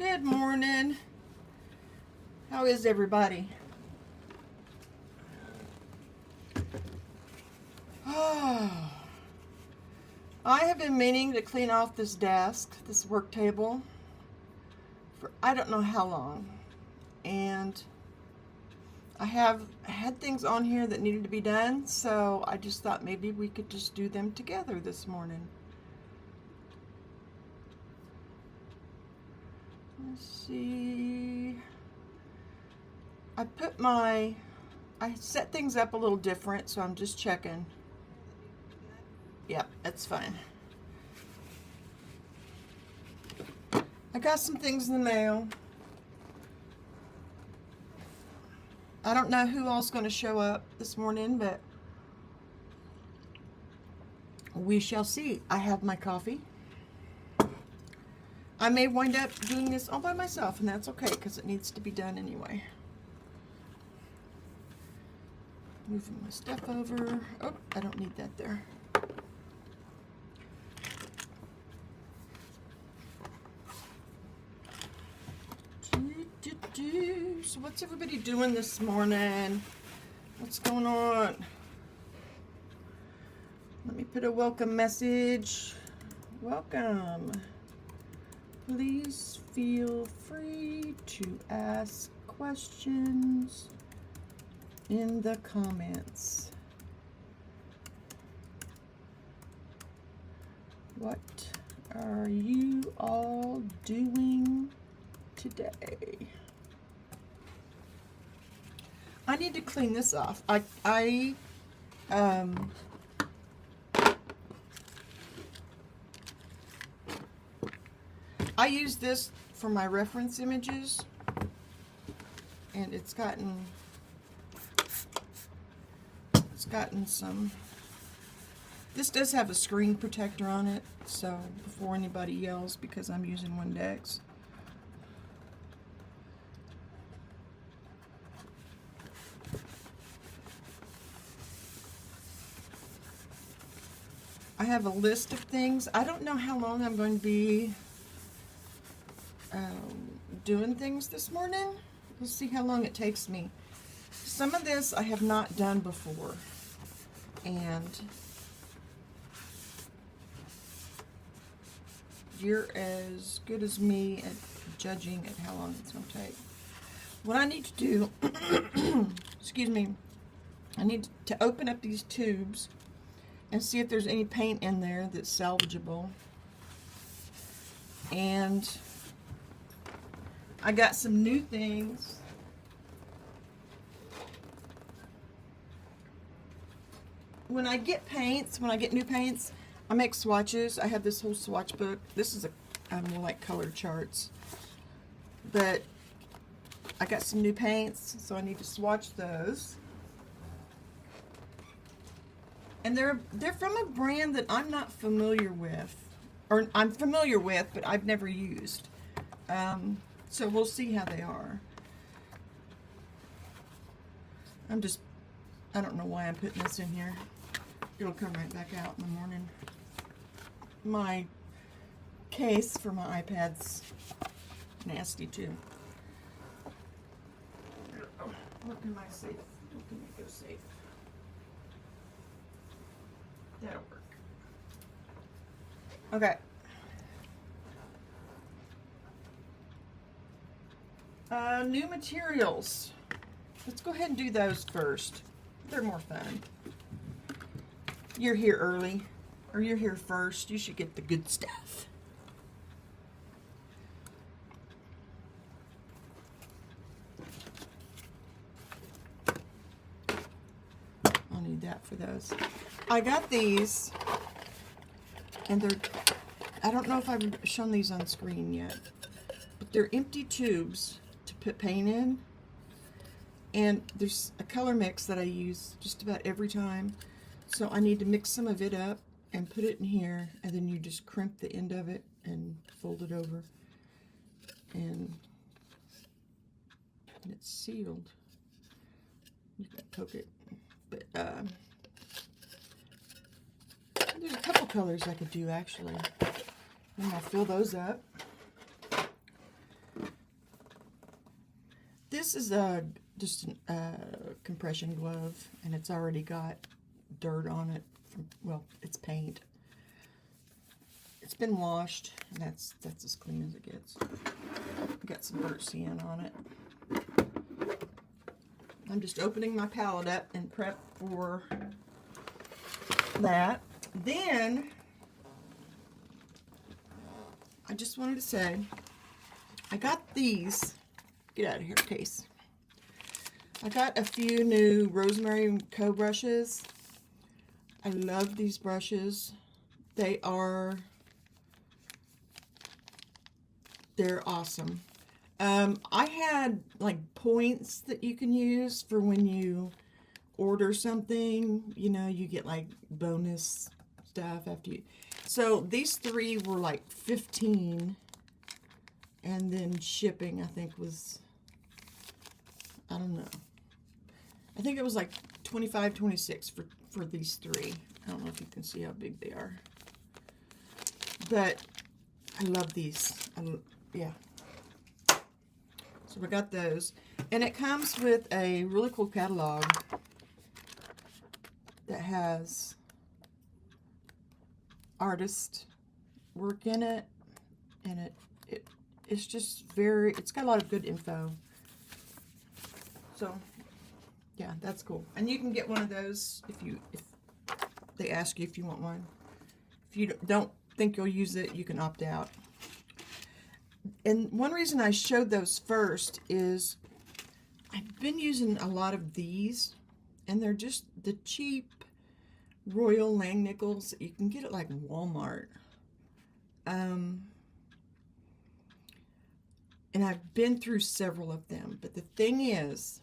Good morning. How is everybody? I have been meaning to clean off this desk, this work table, for I don't know how long. And I have had things on here that needed to be done, so I just thought maybe we could just do them together this morning. Let's see. I set things up a little different, so I'm just checking. Yep, that's fine. I got some things in the mail. I don't know who all's going to show up this morning, but we shall see. I have my coffee. I may wind up doing this all by myself, and that's okay because it needs to be done anyway. Moving my stuff over. Oh, I don't need that there. So what's everybody doing this morning? What's going on? Let me put a welcome message. Welcome. Please feel free to ask questions in the comments. What are you all doing today? I need to clean this off. I use this for my reference images, and it's gotten some. This does have a screen protector on it, so before anybody yells because I'm using Windex. I have a list of things. I don't know how long I'm going to be doing things this morning. We'll see how long it takes me. Some of this I have not done before, and you're as good as me at judging at how long it's going to take. What I need to do, excuse me, I need to open up these tubes and see if there's any paint in there that's salvageable. And I got some new things. When I get new paints, I make swatches. I have this whole swatch book. This is more like colored charts. But I got some new paints, so I need to swatch those. And they're from a brand that I'm not familiar with, or I'm familiar with, but I've never used. So we'll see how they are. I don't know why I'm putting this in here. It'll come right back out in the morning. My case for my iPad's nasty too. Where can I safe? Where can I go safe? That'll work. Okay. New materials. Let's go ahead and do those first. They're more fun. You're here early, or you're here first. You should get the good stuff. I'll need that for those. I got these, and I don't know if I've shown these on screen yet, but they're empty tubes to put paint in. And there's a color mix that I use just about every time. So I need to mix some of it up and put it in here, and then you just crimp the end of it and fold it over. And it's sealed. You can poke it. But there's a couple colors I could do actually. And I'll fill those up. This is just a compression glove, and it's already got dirt on it. Well, it's paint. It's been washed, and that's as clean as it gets. Got some burnt sand on it. I'm just opening my palette up and prep for that. Then, I just wanted to say, I got these. Get out of here, Case. I got a few new Rosemary & Co. brushes. I love these brushes. They're awesome. I had like points that you can use for when you order something. You know, you get like bonus stuff after you. So these three were like 15, and then shipping I think was, I don't know. I think it was like 25, 26 for these three. I don't know if you can see how big they are. But I love these. Yeah. So we got those. And it comes with a really cool catalog that has artist work in it. And it's just it's got a lot of good info. So yeah, that's cool. And you can get one of those if they ask you if you want one. If you don't think you'll use it, you can opt out. And one reason I showed those first is I've been using a lot of these, and they're just the cheap Royal Langnickels that you can get at like Walmart. And I've been through several of them, but the thing is,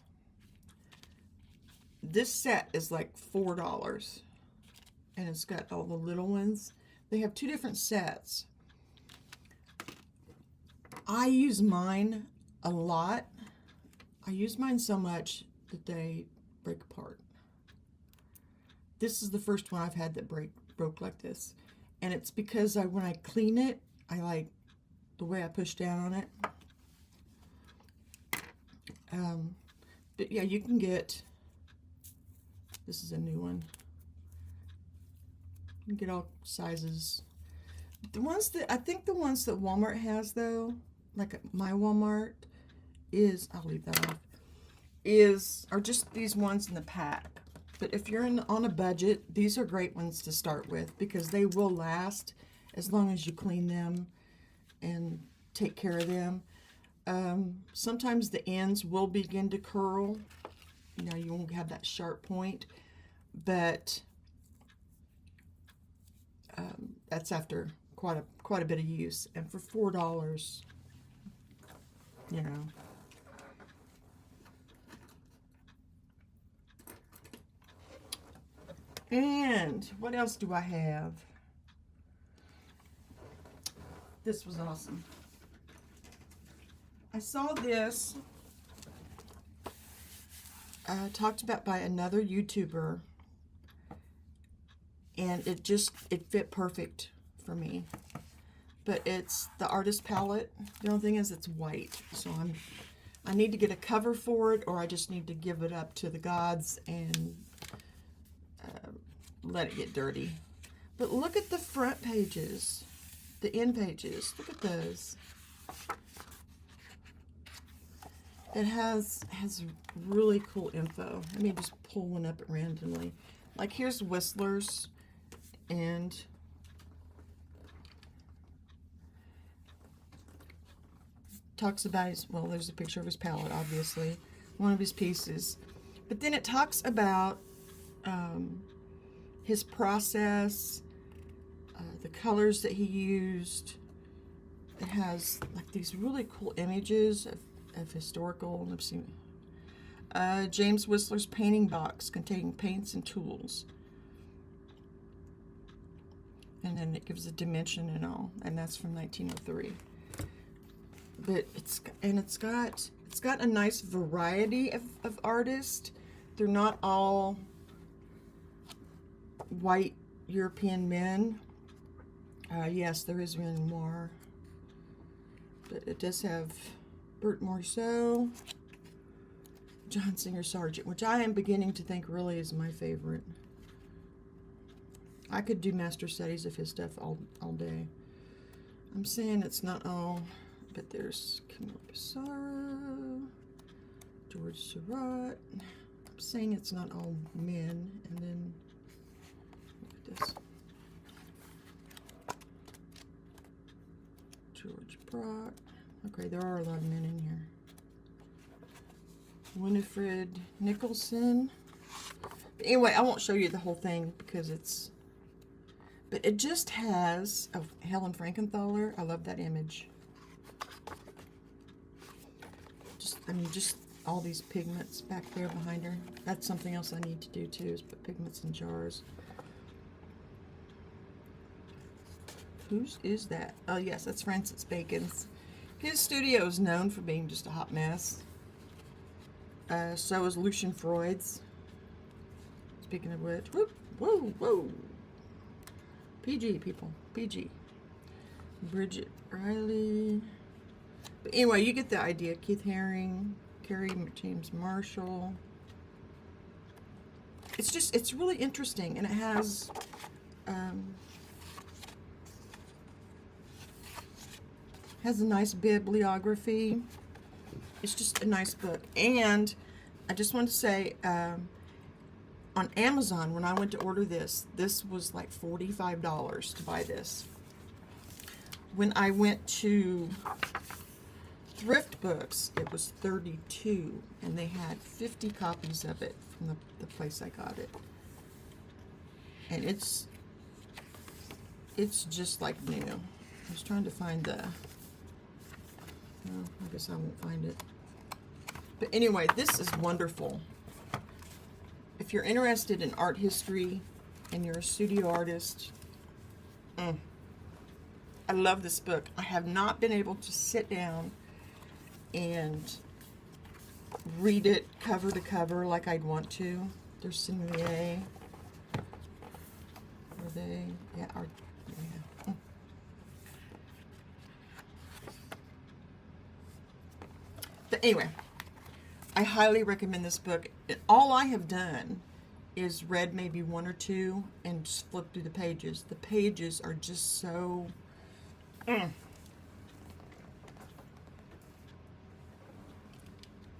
this set is like $4, and it's got all the little ones. They have two different sets. I use mine a lot. I use mine so much that they break apart. This is the first one I've had that broke like this, and it's because when I clean it, I like the way I push down on it. But yeah, you can get. This is a new one. You can get all sizes. The ones that, I think the ones that Walmart has though, like my Walmart is, I'll leave that off, are just these ones in the pack. But if you're on a budget, these are great ones to start with because they will last as long as you clean them and take care of them. Sometimes the ends will begin to curl. You know, you won't have that sharp point, but that's after quite a bit of use. And for $4, you know. And what else do I have? This was awesome. I saw this talked about by another YouTuber, and it fit perfect for me. But it's the artist palette. The only thing is it's white, so I need to get a cover for it, or I just need to give it up to the gods and let it get dirty. But look at the front pages, the end pages. Look at those. It has really cool info. Let me just pull one up randomly. Like here's Whistler's, and talks about his, well, there's a picture of his palette, obviously, one of his pieces. But then it talks about his process, the colors that he used. It has like these really cool images of historical, let's see, James Whistler's painting box containing paints and tools. And then it gives a dimension and all, and that's from 1903. But it's got a nice variety of artists. They're not all white European men. Yes, there is Renoir, but it does have Bert Morceau, John Singer Sargent, which I am beginning to think really is my favorite. I could do master studies of his stuff all day. I'm saying it's not all, but there's Camille Pissarro, George Surratt. I'm saying it's not all men, and then look at this. George Brock. Okay, there are a lot of men in here. Winifred Nicholson. But anyway, I won't show you the whole thing because it's... But it just has... Oh, Helen Frankenthaler. I love that image. Just all these pigments back there behind her. That's something else I need to do too, is put pigments in jars. Whose is that? Oh yes, that's Francis Bacon's. His studio is known for being just a hot mess. So is Lucian Freud's. Speaking of which, whoop, whoa, whoa. PG, people, PG. Bridget Riley. But anyway, you get the idea. Keith Haring, Carrie James Marshall. It's really interesting, and it has a nice bibliography. It's just a nice book. And I just want to say, on Amazon, when I went to order this was like $45 to buy this. When I went to Thrift Books, it was $32, and they had 50 copies of it from the place I got it. And it's just like new. I was trying to find the... Well, I guess I won't find it. But anyway, this is wonderful. If you're interested in art history and you're a studio artist, I love this book. I have not been able to sit down and read it cover to cover like I'd want to. There's Seigneur. Are they? Yeah, yeah. But anyway, I highly recommend this book. All I have done is read maybe one or two and just flip through the pages. The pages are just so...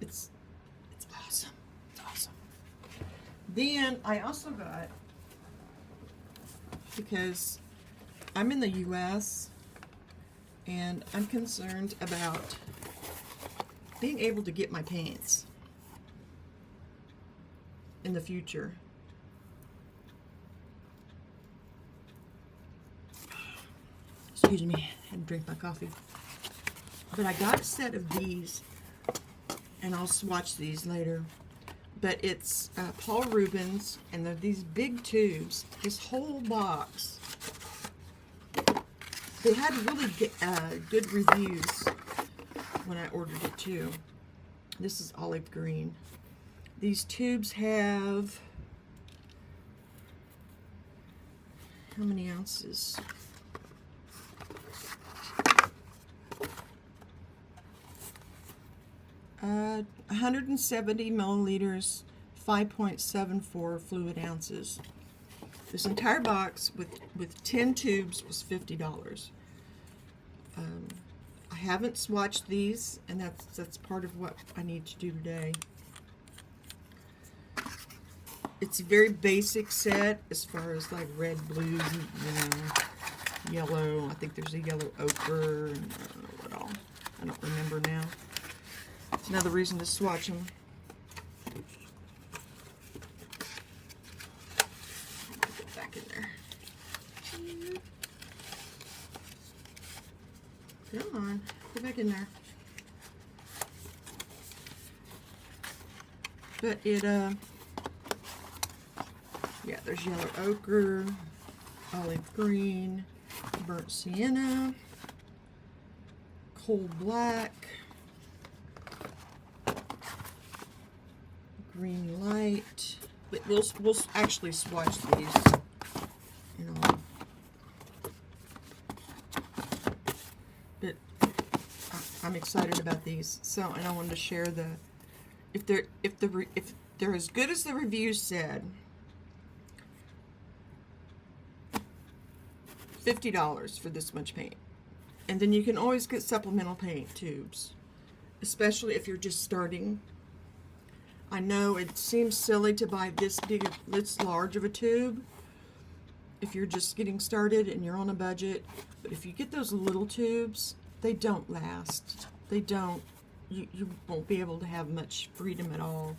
It's awesome. It's awesome. Then I also got, because I'm in the U.S. and I'm concerned about being able to get my paints in the future. Excuse me, I had to drink my coffee. But I got a set of these, and I'll swatch these later. But it's Paul Rubens, and they're these big tubes. This whole box, they had really good reviews when I ordered it too. This is olive green. These tubes have, how many ounces? Uh, 170 milliliters, 5.74 fluid ounces. This entire box with 10 tubes was $50. I haven't swatched these, and that's part of what I need to do today. It's a very basic set as far as like red, blue, yellow. I think there's a yellow ochre, and I don't know what all. I don't remember now. It's another reason to swatch them. Get it back in there. Come on, get back in there. But it, yeah, there's yellow ochre, olive green, burnt sienna, coal black, green light. But we'll actually swatch these, you know. But I'm excited about these. So, and I wanted to share the if they're as good as the reviews said, $50 for this much paint. And then you can always get supplemental paint tubes, especially if you're just starting. I know it seems silly to buy this large of a tube if you're just getting started and you're on a budget, but if you get those little tubes, they don't last. They don't. You won't be able to have much freedom at all,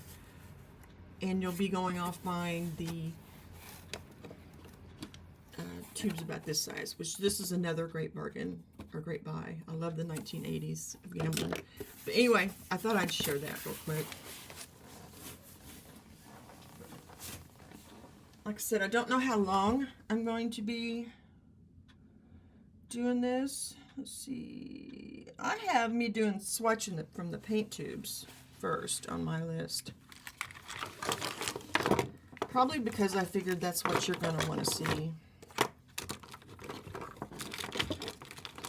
and you'll be going off buying the tubes about this size, which this is another great bargain or great buy. I love the 1980s gambling. But anyway, I thought I'd share that real quick. Like I said, I don't know how long I'm going to be doing this. Let's see. I have me doing swatching from the paint tubes first on my list. Probably because I figured that's what you're going to want to see.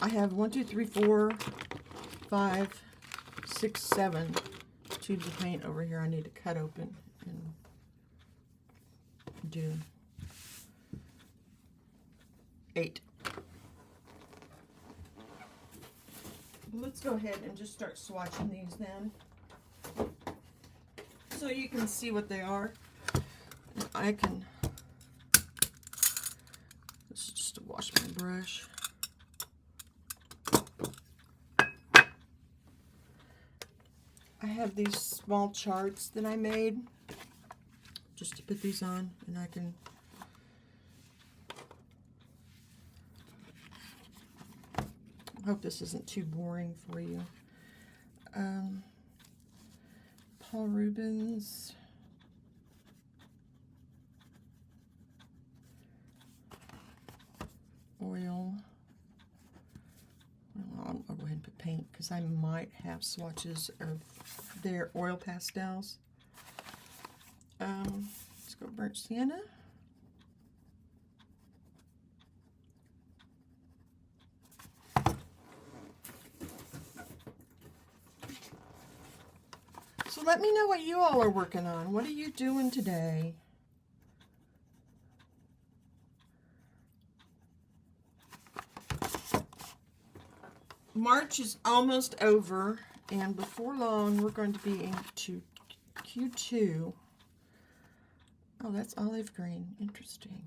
I have 1, 2, 3, 4, 5, 6, 7 tubes of paint over here I need to cut open and do 8. Let's go ahead and just start swatching these then, so you can see what they are. And I can, this is just to wash my brush. I have these small charts that I made just to put these on, and I can hope this isn't too boring for you. Paul Rubens, oil. Well, I'll go ahead and put paint because I might have swatches of their oil pastels. Let's go burnt sienna. So let me know what you all are working on. What are you doing today? March is almost over, and before long we're going to be into Q2. Oh, that's olive green. Interesting.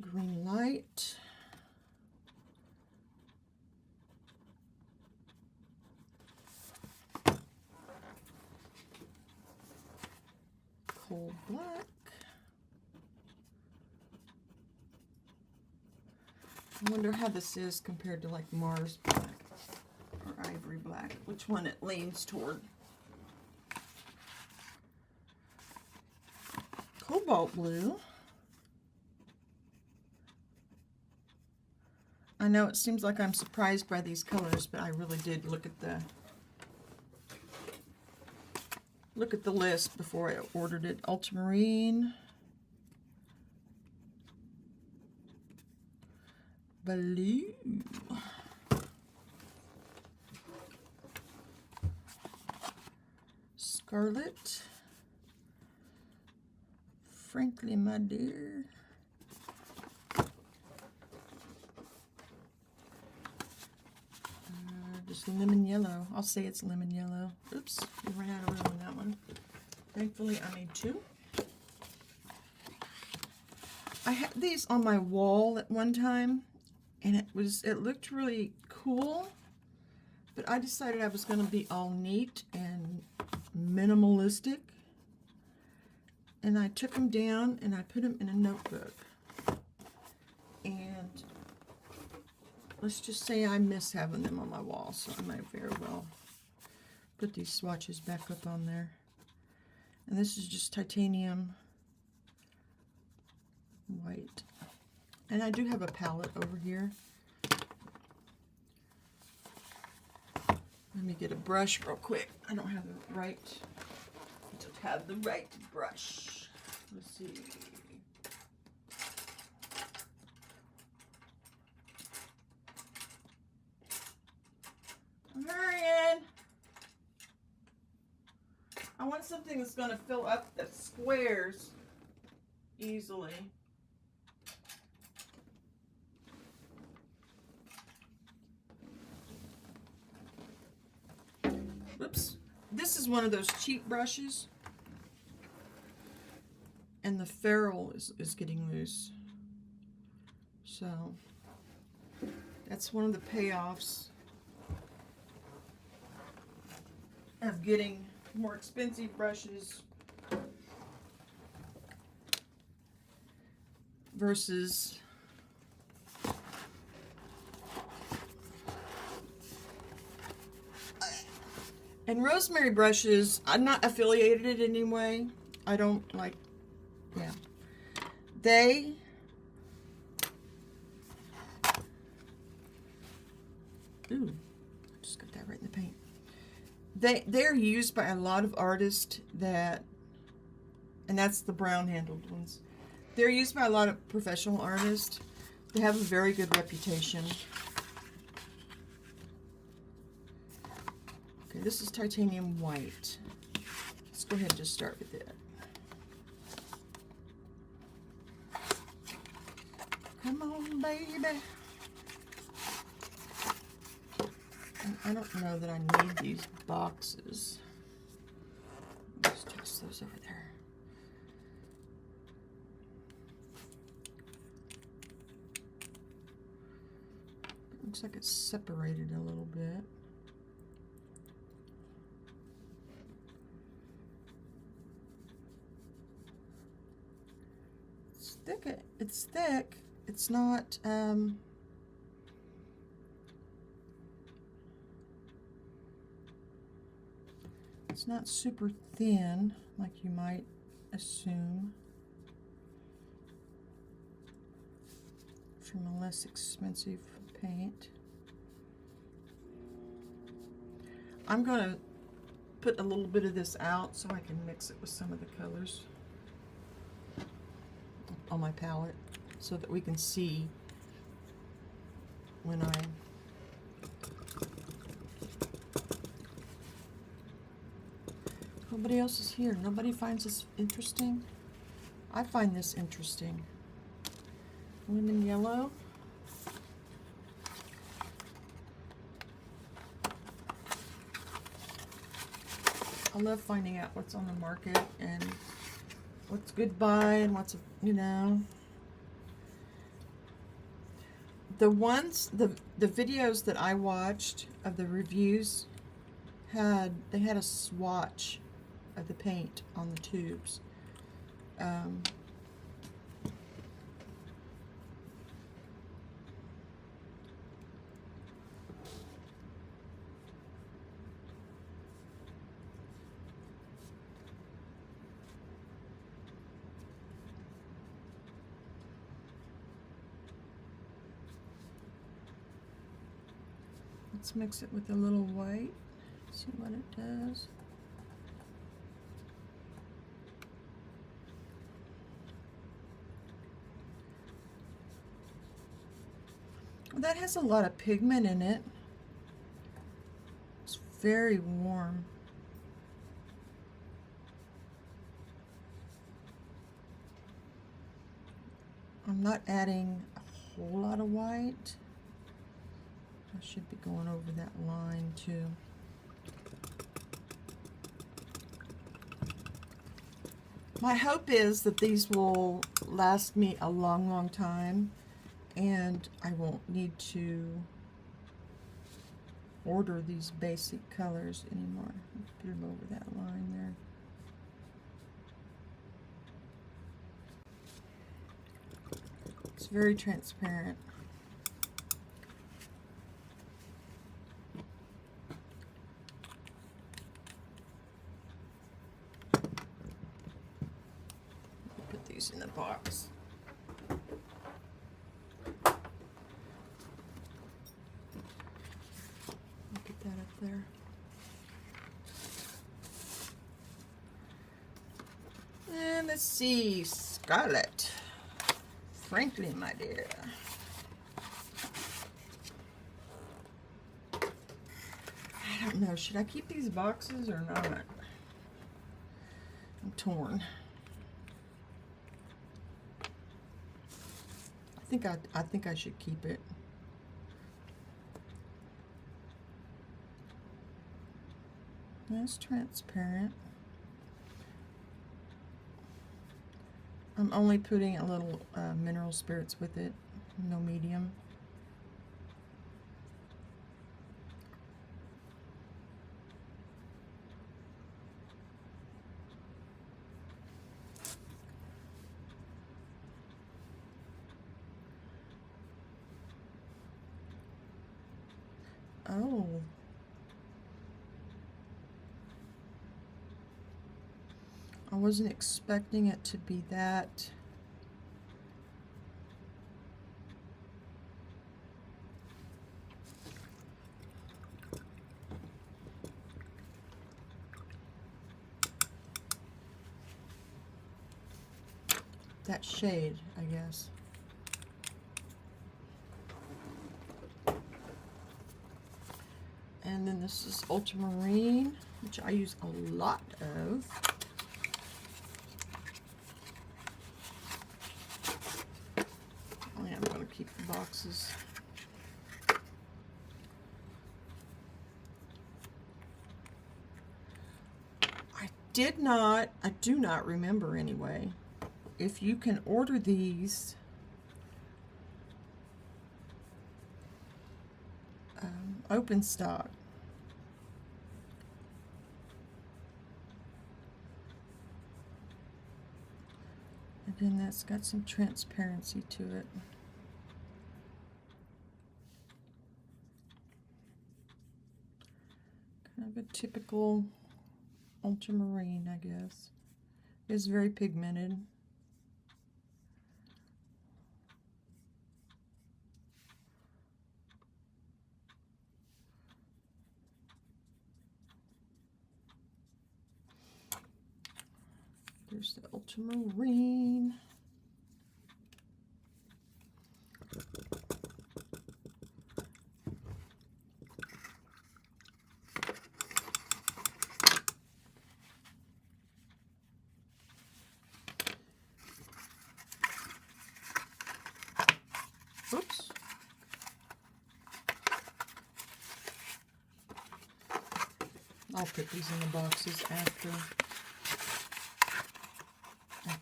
Green light. Coal black. I wonder how this is compared to like Mars black or ivory black, which one it leans toward. Cobalt blue. I know it seems like I'm surprised by these colors, but I really did look at the list before I ordered it. Ultramarine, blue, scarlet, frankly, my dear. Just lemon yellow. I'll say it's lemon yellow. Oops, we ran out of room on that one. Thankfully, I made 2. I had these on my wall at one time, and it looked really cool, but I decided I was going to be all neat and minimalistic, and I took them down and I put them in a notebook. And let's just say I miss having them on my wall, so I might very well put these swatches back up on there. And this is just titanium white. And I do have a palette over here. Let me get a brush real quick. I don't have the right brush. Let's see. something that's going to fill up the squares easily. Whoops. This is one of those cheap brushes. And the ferrule is getting loose. So that's one of the payoffs of getting more expensive brushes versus and Rosemary brushes, I'm not affiliated in any way. I don't like, yeah. They ooh, just got that right in the paint. They're used by a lot of artists that, and that's the brown handled ones. They're used by a lot of professional artists. They have a very good reputation. Okay, this is titanium white. Let's go ahead and just start with it. Come on, baby. I don't know that I need these boxes. Let's toss those over there. Looks like it's separated a little bit. It's thick. It's thick. It's not. It's not super thin like you might assume from a less expensive paint. I'm going to put a little bit of this out so I can mix it with some of the colors on my palette so that we can see when I nobody else is here. Nobody finds this interesting. I find this interesting. Lemon yellow. I love finding out what's on the market and what's good buy and what's, you know. The videos that I watched of the reviews they had a swatch of the paint on the tubes. Let's mix it with a little white, see what it does. Well, that has a lot of pigment in it. It's very warm. I'm not adding a whole lot of white. I should be going over that line too. My hope is that these will last me a long, long time and I won't need to order these basic colors anymore. Let's put them over that line there. It's very transparent. Put these in the box. Get that up there. And let's see, Scarlet. Frankly, my dear. I don't know, should I keep these boxes or not? I'm torn. I think I should keep it. It's transparent. I'm only putting a little mineral spirits with it, no medium. Oh. I wasn't expecting it to be that. That shade, I guess. And then this is ultramarine, which I use a lot of. Oh yeah, I'm going to keep the boxes. I do not remember anyway, if you can order these open stock. And then that's got some transparency to it. Kind of a typical ultramarine, I guess. It's very pigmented. There's the ultramarine. Oops. I'll put these in the boxes after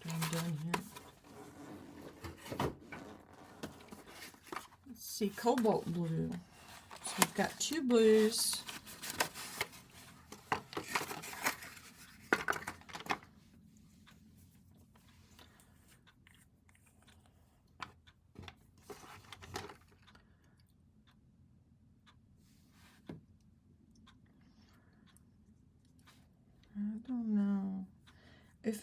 I'm done here. Let's see, cobalt blue. So we've got two blues. I don't know. If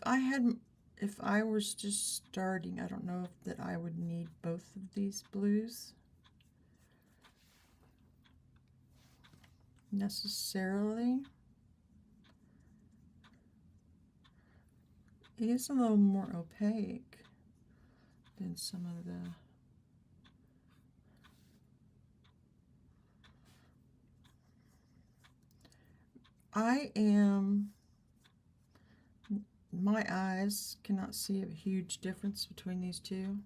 I was just starting, I don't know if that I would need both of these blues necessarily. It is a little more opaque than some of the my eyes cannot see a huge difference between these two.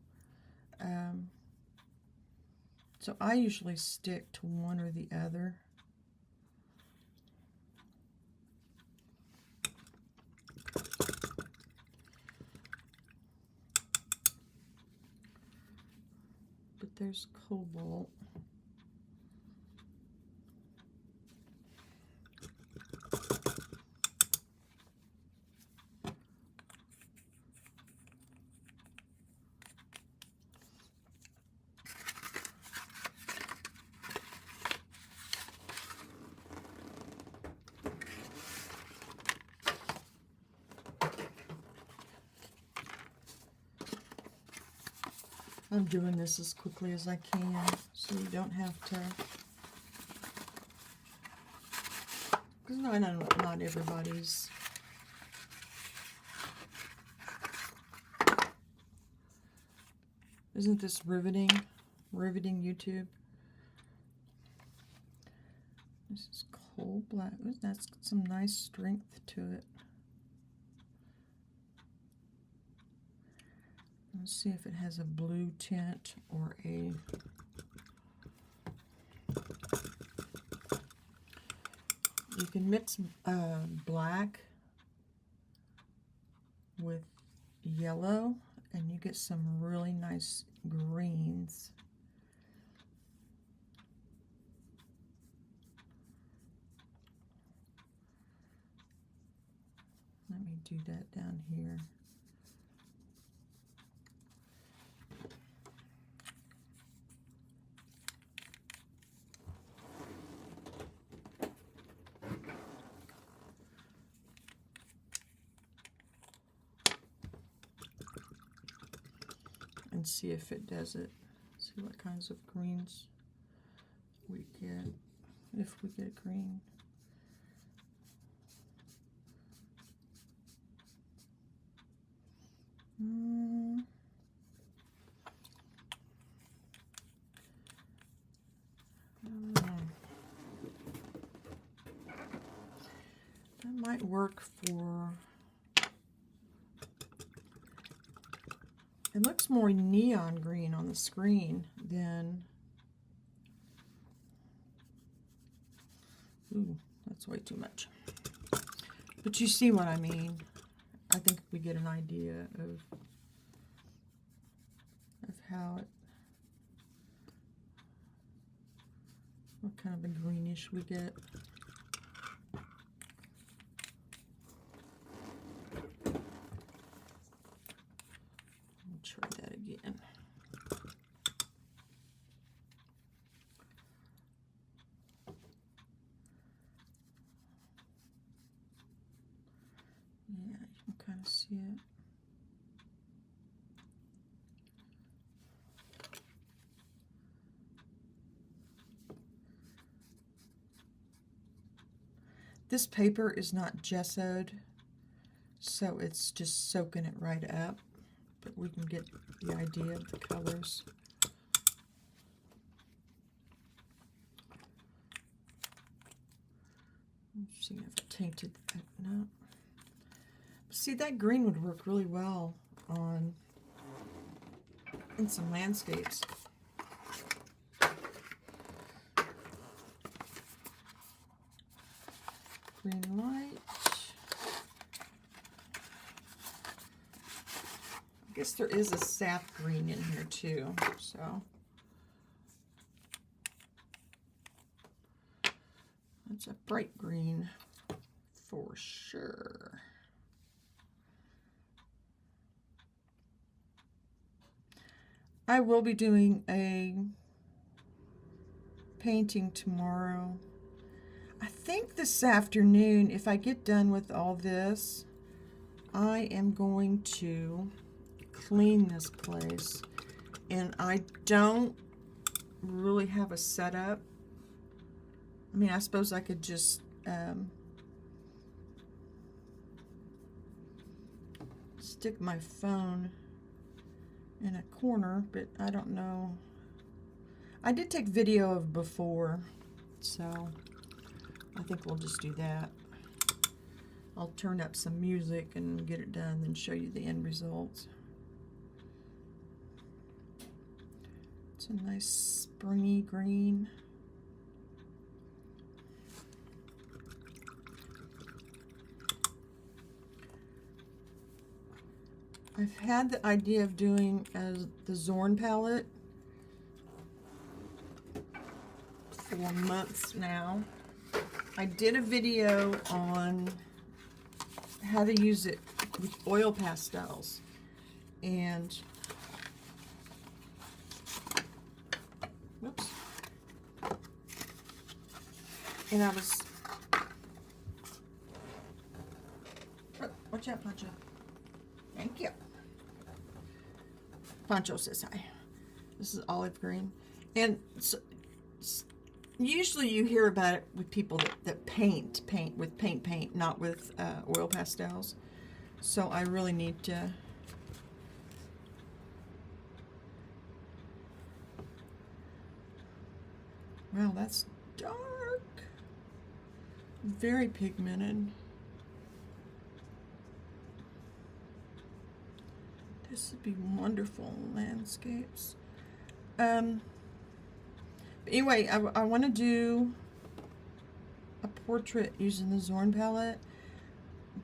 So I usually stick to one or the other. But there's cobalt. I'm doing this as quickly as I can, so you don't have to, because I know not everybody's Isn't this riveting? Riveting YouTube. This is coal black. Ooh, that's got some nice strength to it. Let's see if it has a blue tint or a... You can mix black with yellow and you get some really nice greens. Let me do that down here. And see if it does it. See what kinds of greens we get, if we get green. That might work for... It looks more neon green on the screen than... Ooh, that's way too much. But you see what I mean. I think we get an idea of how it... What kind of a greenish we get. Try that again. Yeah, you can kind of see it. This paper is not gessoed, so it's just soaking it right up. But we can get the idea of the colors. Let's see if I tainted that. No. See, that green would work really well in some landscapes. Green light. I guess there is a sap green in here too, so that's a bright green for sure. I will be doing a painting tomorrow. I think this afternoon, if I get done with all this, I am going to clean this place. And I don't really have a setup. I mean, I suppose I could just stick my phone in a corner, but I don't know. I did take video of before, so I think we'll just do that. I'll turn up some music and get it done and show you the end results. It's a nice springy green. I've had the idea of doing the Zorn palette for months now. I did a video on how to use it with oil pastels, and whoops, and I was, watch out, Pancho. Thank you. Pancho says hi. This is olive green, and so, usually you hear about it with people that paint with paint, not with oil pastels. So I really need to. Wow, that's dark. Very pigmented. This would be wonderful landscapes. Anyway, I want to do a portrait using the Zorn palette.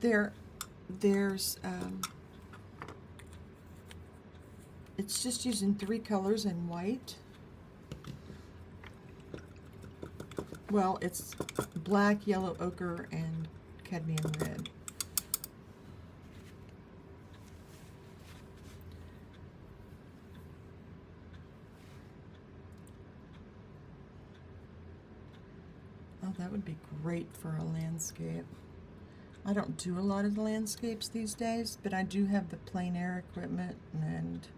There's it's just using 3 colors and white. Well, it's black, yellow, ochre, and cadmium red. Oh, that would be great for a landscape. I don't do a lot of landscapes these days, but I do have the plein air equipment and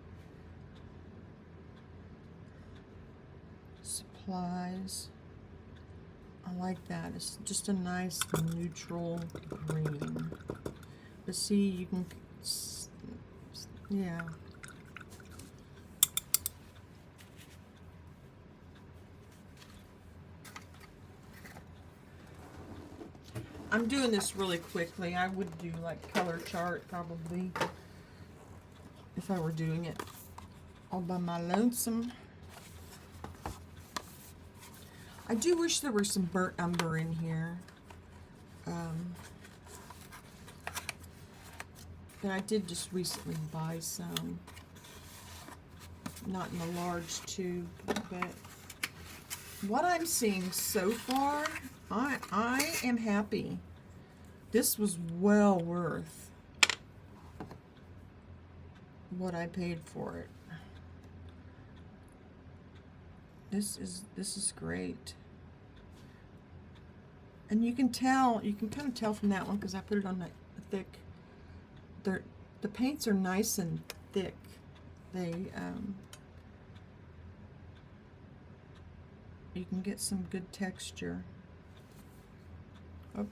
supplies. I like that. It's just a nice neutral green. But see, you can, yeah. I'm doing this really quickly. I would do like color chart probably if I were doing it all by my lonesome. I do wish there were some burnt umber in here. But I did just recently buy some. Not in a large tube, but what I'm seeing so far, I am happy. This was well worth what I paid for it. This is great. And you can kind of tell from that one because I put it on the thick. The paints are nice and thick. They you can get some good texture. Oh.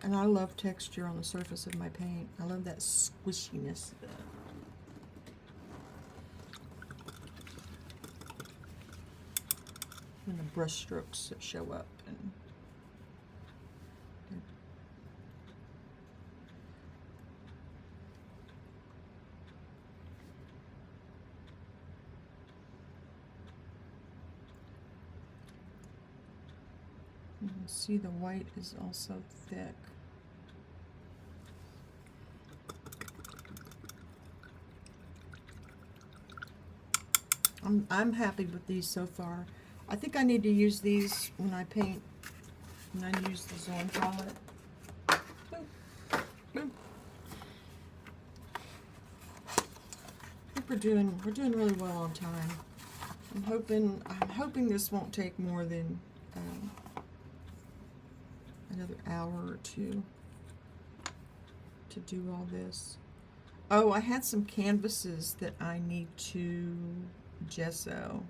And I love texture on the surface of my paint. I love that squishiness. When the brush strokes show up. And you can see the white is also thick. I'm happy with these so far. I think I need to use these when I paint, when I use the Zorn palette. Boop, boop. I think we're doing really well on time. I'm hoping this won't take more than another hour or two to do all this. Oh, I had some canvases that I need to gesso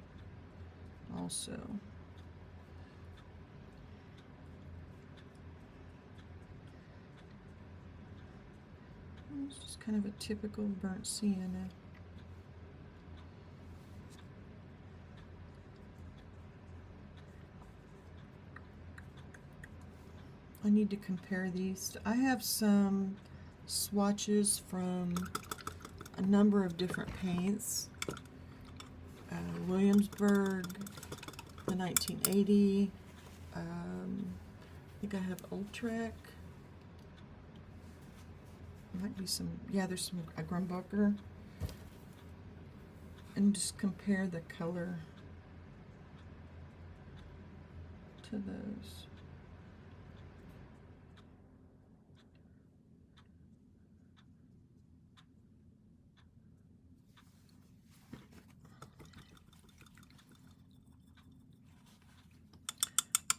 also. It's just kind of a typical burnt sienna. I need to compare these. I have some swatches from a number of different paints. Williamsburg, the 1980. I think I have Ultrek. Might be some, yeah, there's some Grumbacher. And just compare the color to those.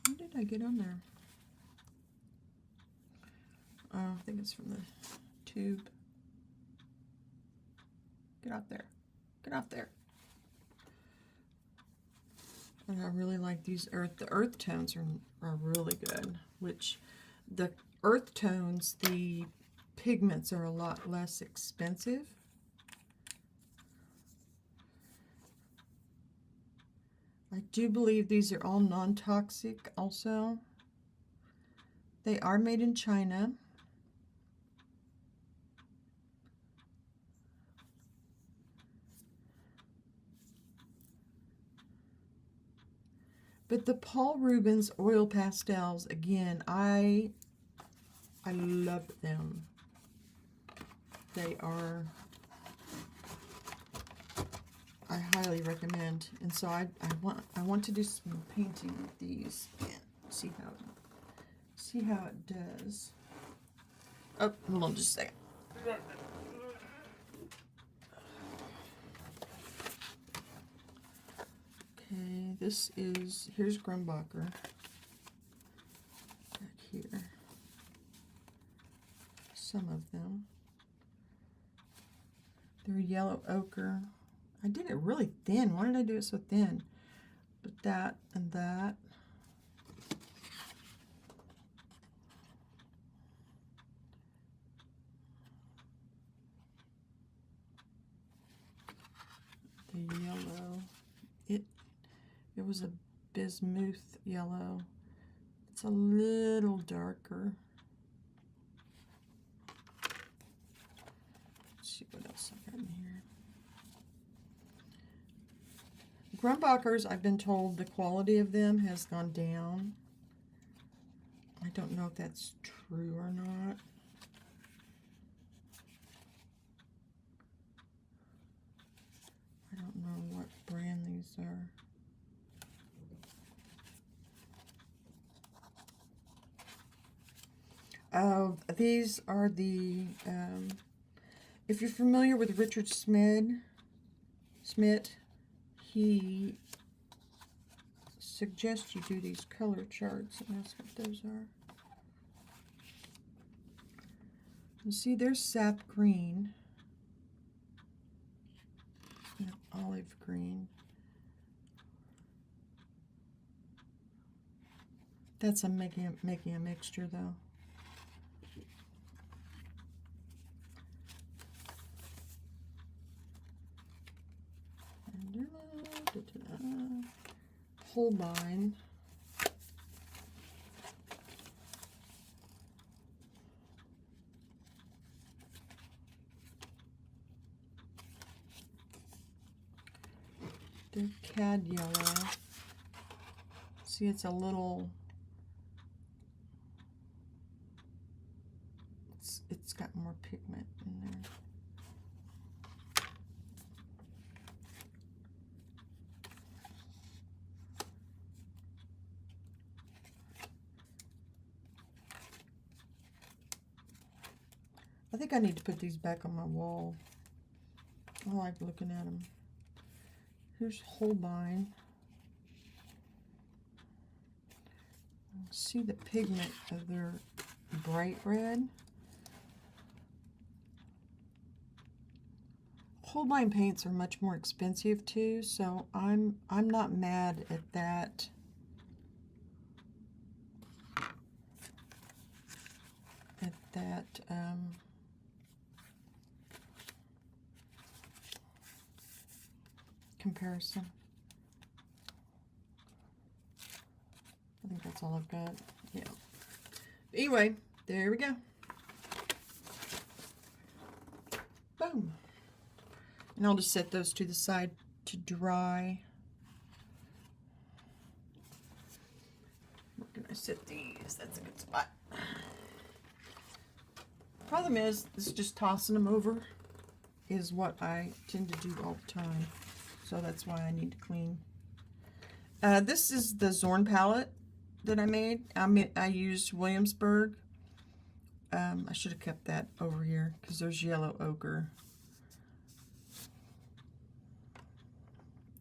What did I get on there? Oh, I think it's from the tube. Get out there. Get out there. And I really like these the earth tones are really good, which the earth tones, the pigments are a lot less expensive. I do believe these are all non-toxic also. They are made in China. But the Paul Rubens oil pastels, again, I love them. They are, I highly recommend. And so I want to do some painting with these and see how it does. Oh, hold on just a second. Okay, here's Grumbacher. Back here. Some of them. They're yellow ochre. I did it really thin. Why did I do it so thin? But that and that. The yellow. It was a bismuth yellow. It's a little darker. Let's see what else I got in here. Grumbachers, I've been told the quality of them has gone down. I don't know if that's true or not. I don't know what brand these are. These are the, if you're familiar with Richard Smith, he suggests you do these color charts, and that's what those are. You see, there's sap green and olive green. That's making a mixture, though. Holbein. They're cad yellow. See, it's a little. It's got more pigment in there. I think I need to put these back on my wall. I like looking at them. Here's Holbein. See the pigment of their bright red. Holbein paints are much more expensive too, so I'm not mad at that. Comparison. I think that's all I've got. Yeah. Anyway, there we go. Boom. And I'll just set those to the side to dry. Where can I set these? That's a good spot. Problem is, just tossing them over is what I tend to do all the time. So that's why I need to clean. This is the Zorn palette that I made. I used Williamsburg. I should have kept that over here because there's yellow ochre.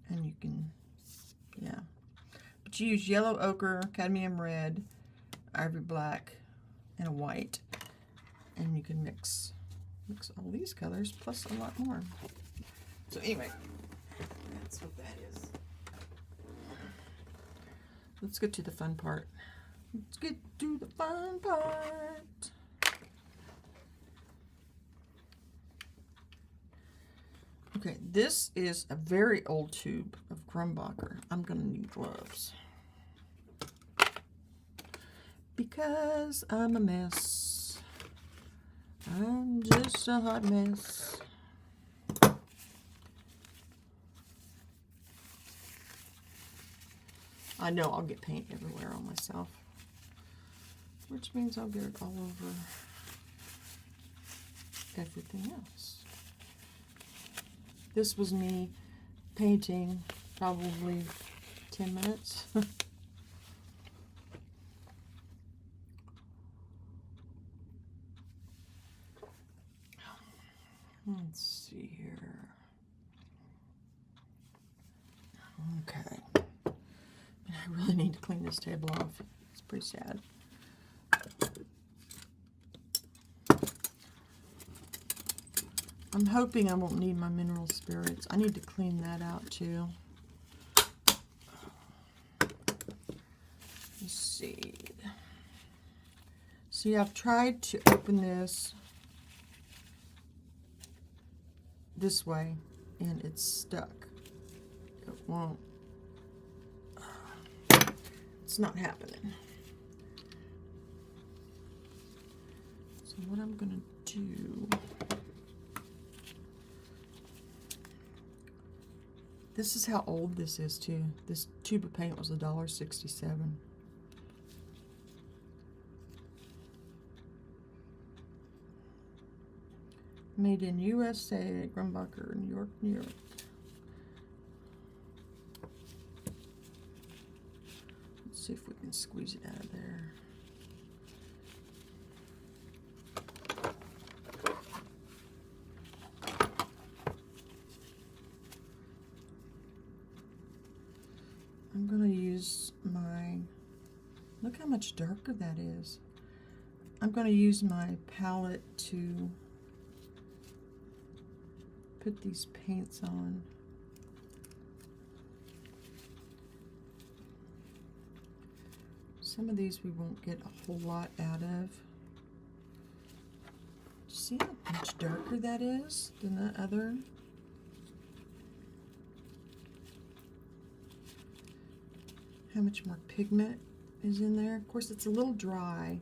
And you can, yeah. But you use yellow ochre, cadmium red, ivory black, and a white. And you can mix all these colors plus a lot more. So anyway, that's what that is. Let's get to the fun part. Let's get to the fun part. Okay, this is a very old tube of Grumbacher. I'm going to need gloves. Because because I'm a mess. I'm just a hot mess. I know I'll get paint everywhere on myself, which means I'll get it all over everything else. This was me painting probably 10 minutes. Let's see here. Okay. I really need to clean this table off. It's pretty sad. I'm hoping I won't need my mineral spirits. I need to clean that out too. Let's see. See, I've tried to open this way and it's stuck. It won't. It's not happening. So what I'm gonna do, this is how old this is too. This tube of paint was $1.67. Made in USA, Grumbacher, New York, New York. Let's see if we can squeeze it out of there. I'm going to use my, look how much darker that is. I'm going to use my palette to put these paints on. Some of these we won't get a whole lot out of. See how much darker that is than the other? How much more pigment is in there. Of course, it's a little dry,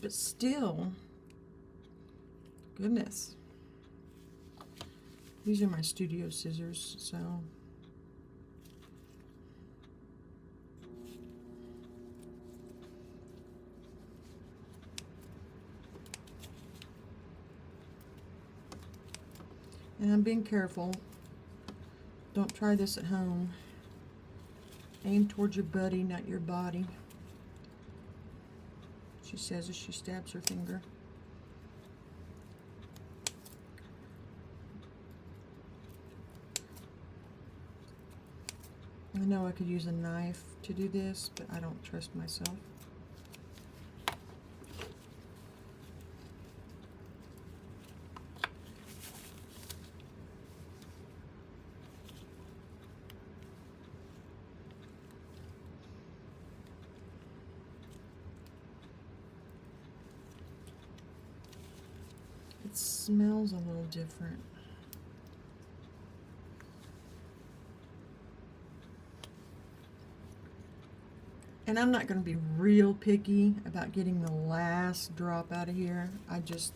but still, goodness. These are my studio scissors, so. And I'm being careful. Don't try this at home. Aim towards your buddy, not your body. She says as she stabs her finger. I know I could use a knife to do this, but I don't trust myself. It smells a little different. And I'm not going to be real picky about getting the last drop out of here.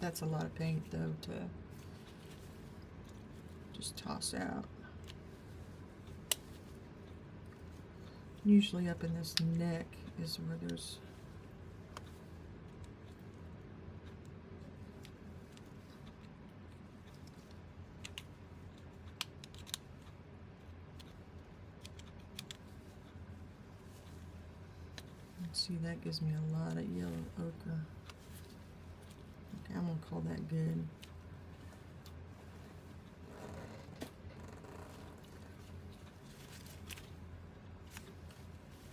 That's a lot of paint though to just toss out. Usually up in this neck is where there's see, that gives me a lot of yellow ochre. Okay, I'm going to call that good.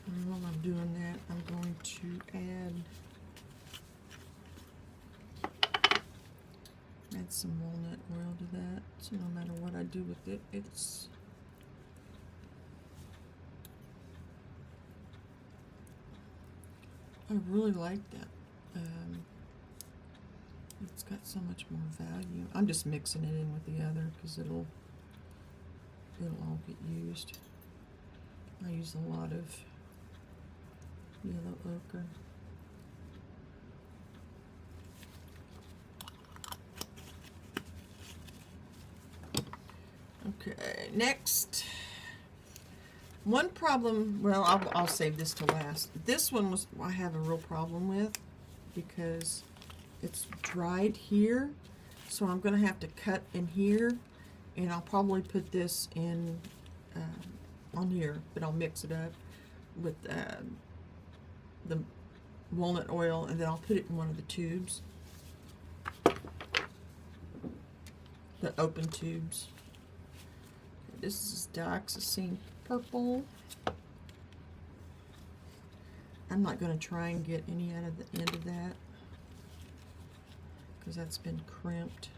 And while I'm doing that, I'm going to add some walnut oil to that. So no matter what I do with it, it's I really like that. It's got so much more value. I'm just mixing it in with the other because it'll all get used. I use a lot of yellow ochre. Okay, next. One problem, well, I'll save this to last. This one was I have a real problem with because it's dried here, so I'm going to have to cut in here, and I'll probably put this in on here, but I'll mix it up with the walnut oil, and then I'll put it in one of the tubes, the open tubes. This is dioxazine purple. I'm not going to try and get any out of the end of that because that's been crimped.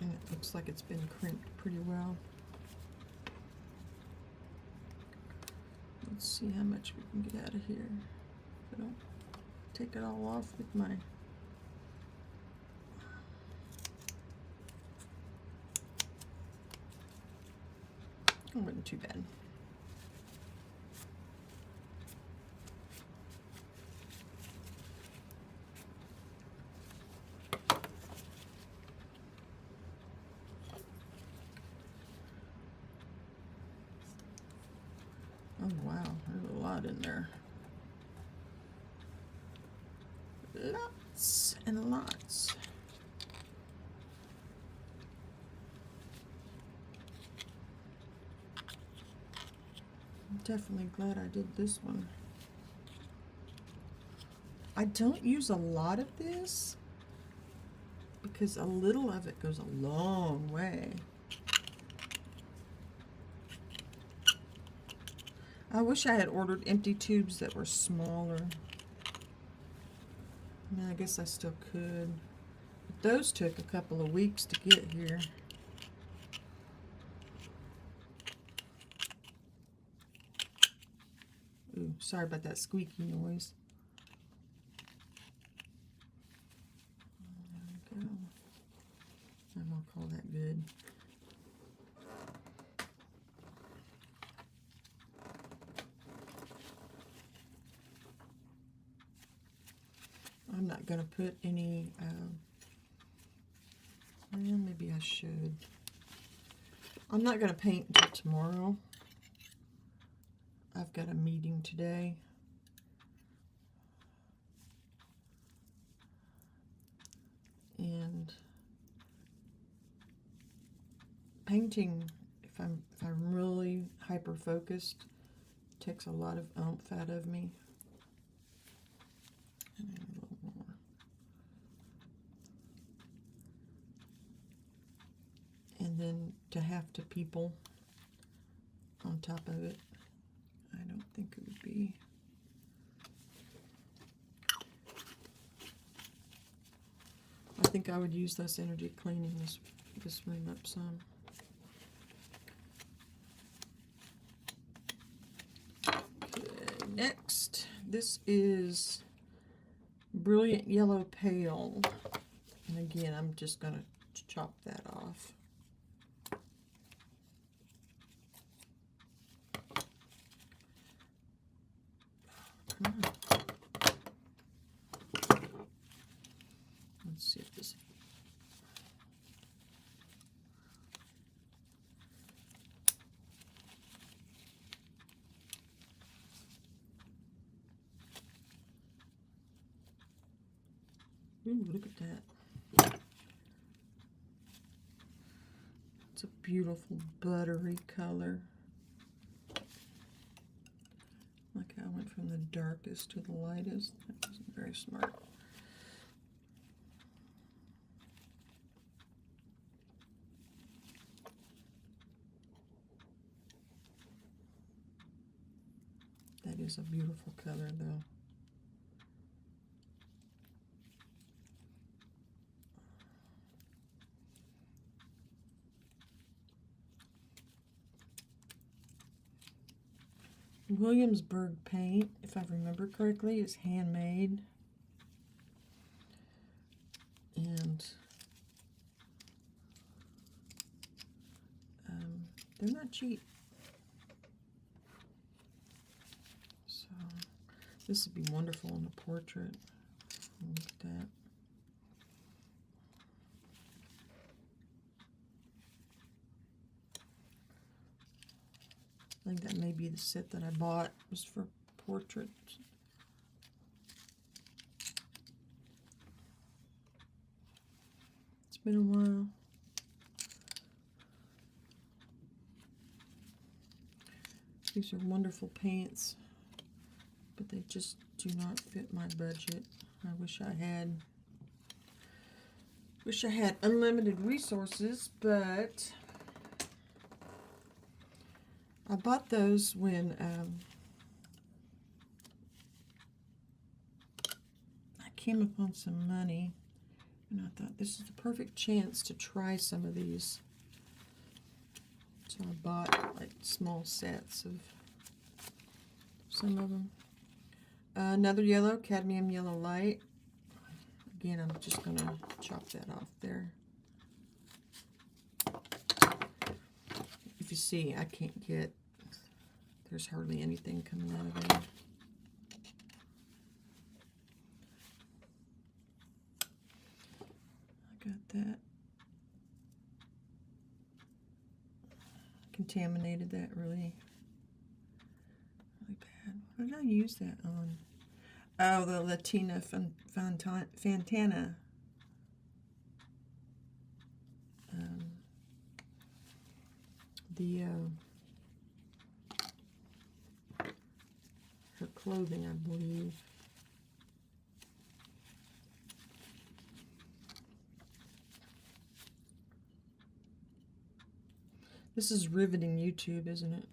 And it looks like it's been crimped pretty well. Let's see how much we can get out of here. If I don't take it all off with my it wasn't too bad. Oh wow, there's a lot in there. Lots and lots. I'm definitely glad I did this one. I don't use a lot of this because a little of it goes a long way. I wish I had ordered empty tubes that were smaller. I mean, I guess I still could. But those took a couple of weeks to get here. Ooh, sorry about that squeaky noise. There we go. I'm gonna call that good. I'm not going to put any, well, maybe I should. I'm not going to paint until tomorrow. I've got a meeting today. And painting, if I'm really hyper focused, takes a lot of oomph out of me. And a little more. And then to have to people on top of it, I don't think it would be. I think I would use less energy cleaning this room up some. Okay, next, this is Brilliant Yellow Pale. And again, I'm just going to chop that off. Come on. Let's see if this... Ooh, look at that. It's a beautiful buttery color. Like how I went from the darkest to the lightest. That wasn't very smart. That is a beautiful color though. Williamsburg paint, if I remember correctly, is handmade. And they're not cheap. This would be wonderful in a portrait. Look at that. I think that may be the set that I bought, was for portraits. It's been a while. These are wonderful paints, but they just do not fit my budget. I wish I had unlimited resources, but I bought those when I came upon some money, and I thought this is the perfect chance to try some of these. So I bought like small sets of some of them. Another yellow, cadmium yellow light. Again, I'm just going to chop that off there. If you see, I can't get, there's hardly anything coming out of there. I got that. Contaminated that really bad. What did I use that on? Oh, the Latina Fantana. Her clothing, I believe. This is riveting YouTube, isn't it?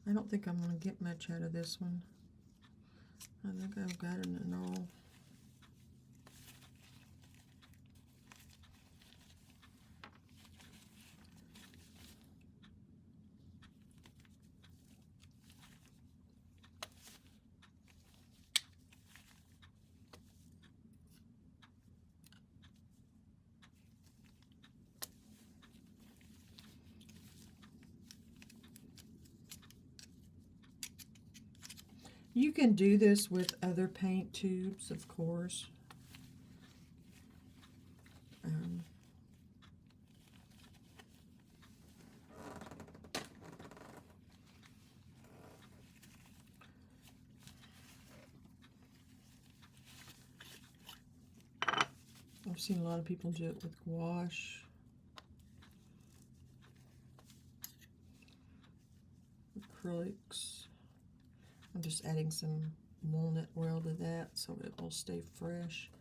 I don't think I'm going to get much out of this one. I think I've got it in all. You can do this with other paint tubes, of course. I've seen a lot of people do it with gouache. Acrylics. I'm just adding some walnut oil to that so it will stay fresh.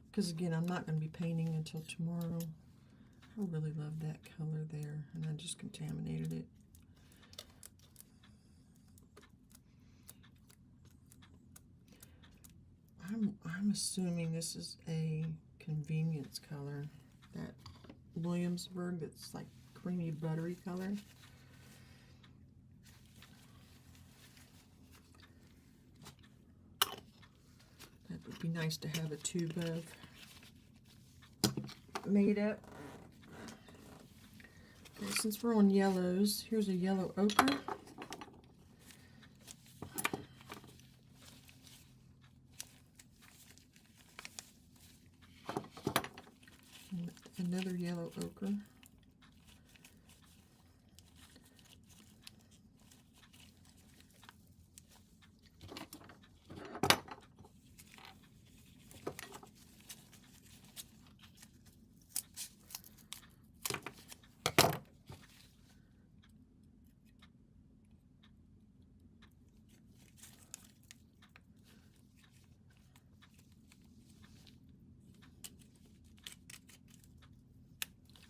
Because again, I'm not going to be painting until tomorrow. I really love that color there, and I just contaminated it. I'm assuming this is a convenience color, that Williamsburg, that's like creamy buttery color. That would be nice to have a tube of made up. Okay, since we're on yellows, here's a yellow ochre. And another yellow ochre.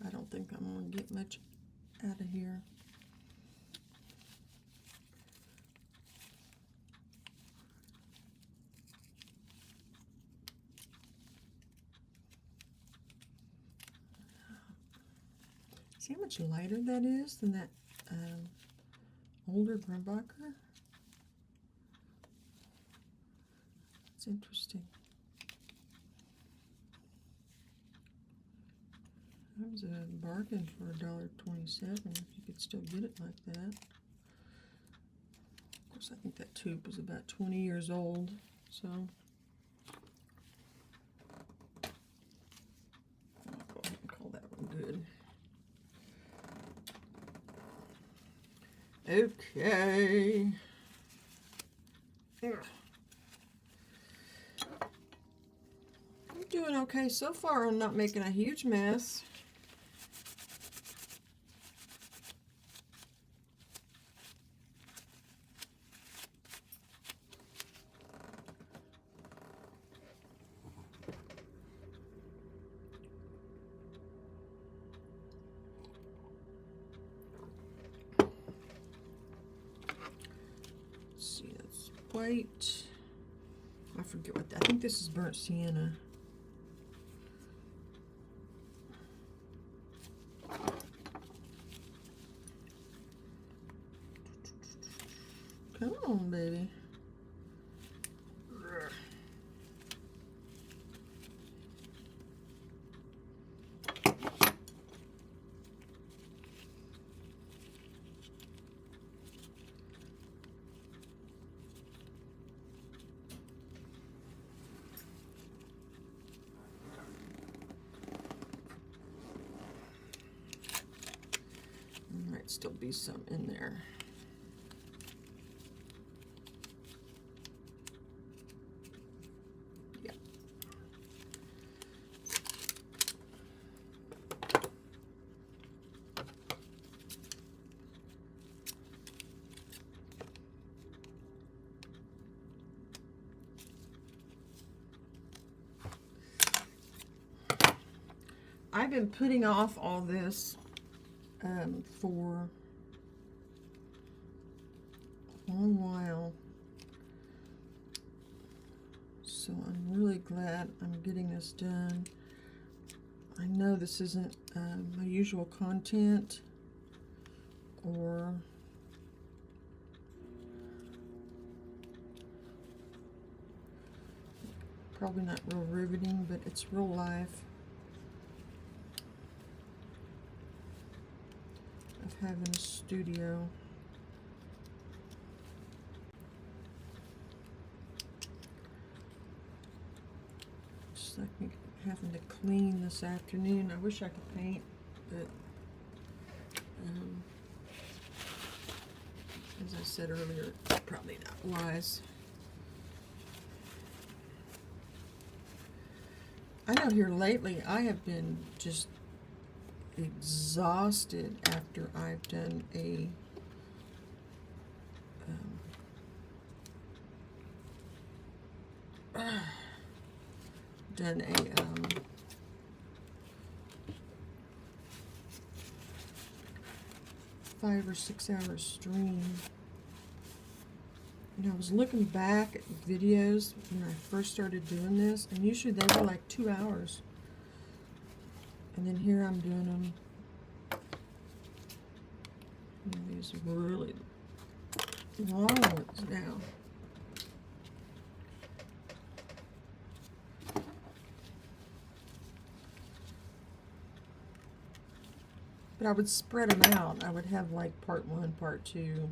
I don't think I'm going to get much out of here. See how much lighter that is than that older Grumbacher? That's interesting. That was a bargain for $1.27 if you could still get it like that. Of course, I think that tube was about 20 years old, so I'll go ahead and call that one good. Okay. Ugh. I'm doing okay so far. I'm not making a huge mess. Let's see, that's white. I forget what that, I think this is burnt sienna. Come on, baby. Might still be some in there. Yeah. I've been putting off all this for a long while, so I'm really glad I'm getting this done. I know this isn't my usual content, or probably not real riveting, but it's real life of having a studio. Just like me having to clean this afternoon. I wish I could paint, but as I said earlier, it's probably not wise. I know here lately I have been just exhausted after I've done a done a 5 or 6 hour stream. You know, I was looking back at videos when I first started doing this, and usually they were like 2 hours. And then here I'm doing them, you know, these really long ones now. But I would spread them out. I would have like part 1, part 2.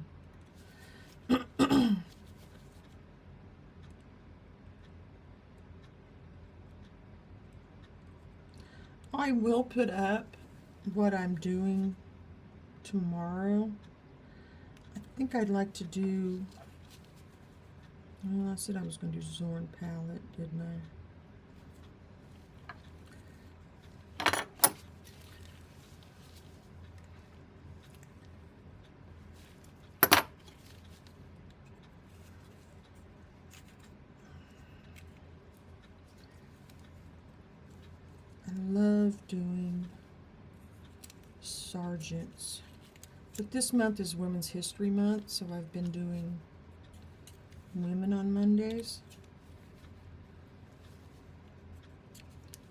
I will put up what I'm doing tomorrow. I think I'd like to do, well, I said I was going to do Zorn palette, didn't I? I love doing sergeants, but this month is Women's History Month, so I've been doing women on Mondays.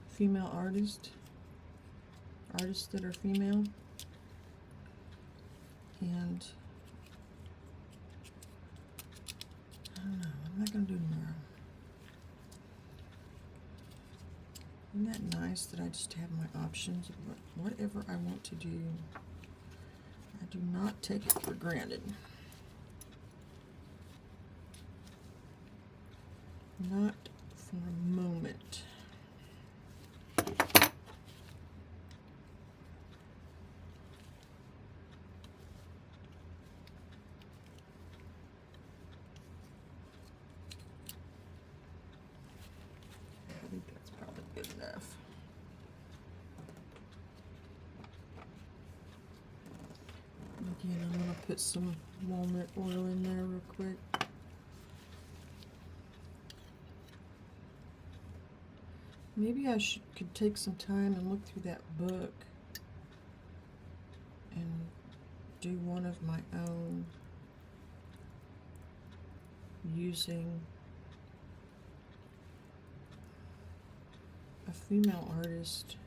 Female artists that are female, and I don't know, what am I going to do tomorrow? Isn't that nice that I just have my options of whatever I want to do? I do not take it for granted. Not for a moment. I think that's probably good enough. Again, I'm going to put some walnut oil in there real quick. Maybe I could take some time and look through that book and do one of my own using a female artist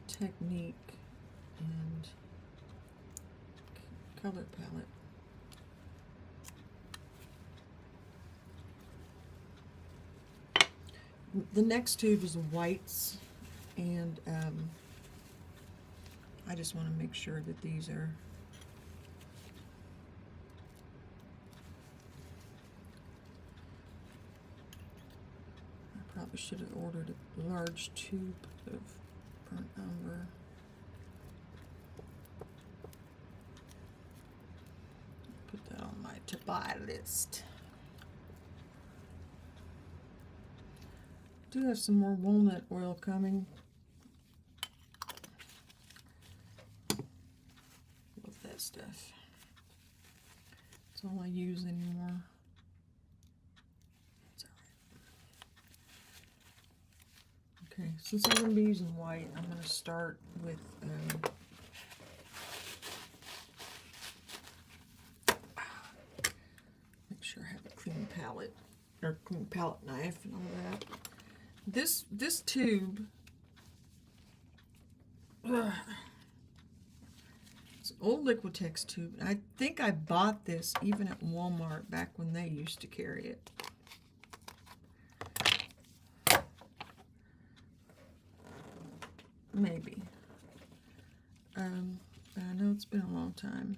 technique and color palette. The next tube is whites, and I just want to make sure that these are probably should have ordered a large tube of burnt umber. Put that on my to buy list. Do have some more walnut oil coming. Love that stuff. That's all I use anymore. It's all right. Okay, since I'm going to be using white, I'm going to start with make sure I have a clean palette or clean palette knife and all that. This tube, it's an old Liquitex tube. I think I bought this even at Walmart back when they used to carry it. Maybe. But I know it's been a long time.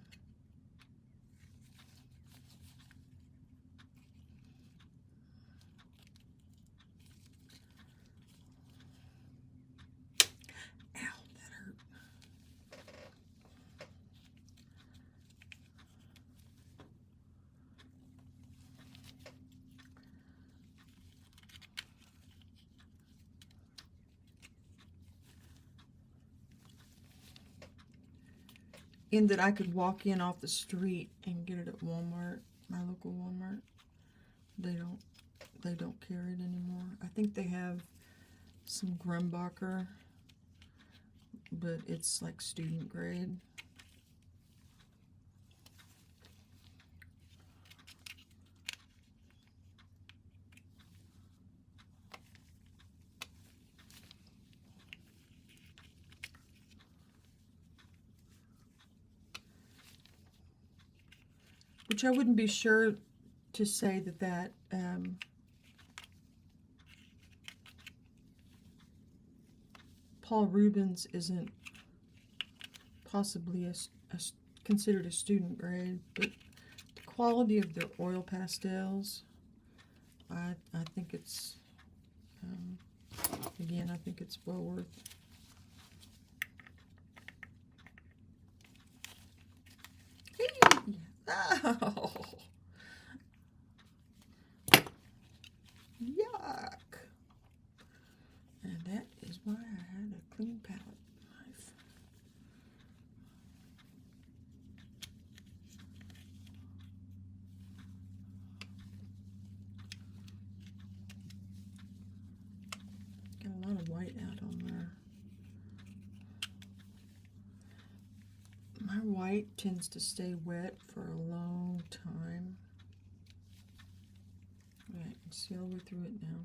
In that I could walk in off the street and get it at Walmart, my local Walmart. They don't carry it anymore. I think they have some Grumbacher, but it's like student grade. Which I wouldn't be sure to say that Paul Rubens isn't possibly considered a student grade, but the quality of their oil pastels, I think it's, again, I think it's well worth. Oh, yuck. And that is why I had a clean palette knife. Got a lot of white out on there. My white tends to stay wet for a long time. All right, you can see all the way through it now.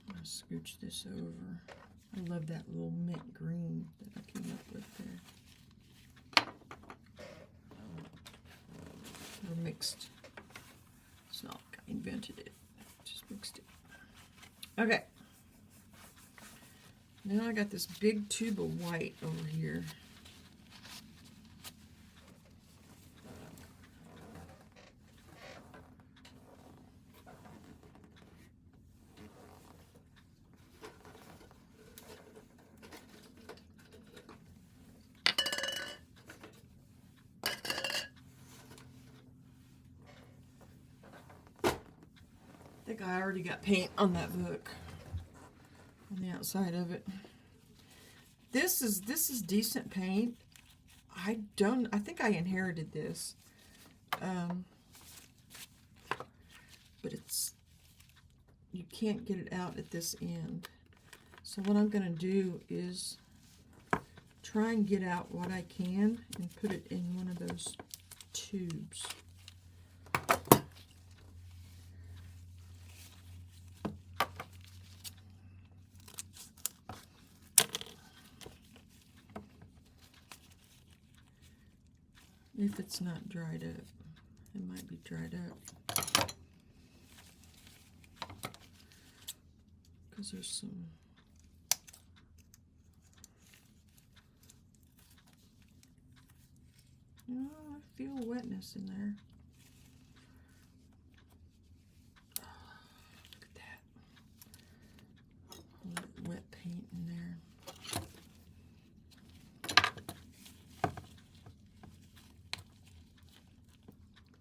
I'm going to scooch this over. I love that little mint green that I came up with there. Or mixed. It's not like I invented it. Just mixed it. Okay. Now I got this big tube of white over here. I think I already got paint on that book, on the outside of it. This is decent paint. I think I inherited this, but you can't get it out at this end. So what I'm going to do is try and get out what I can and put it in one of those tubes. If it's not dried up, it might be dried up. Because there's some I feel wetness in there. Look at that. A little wet paint in there.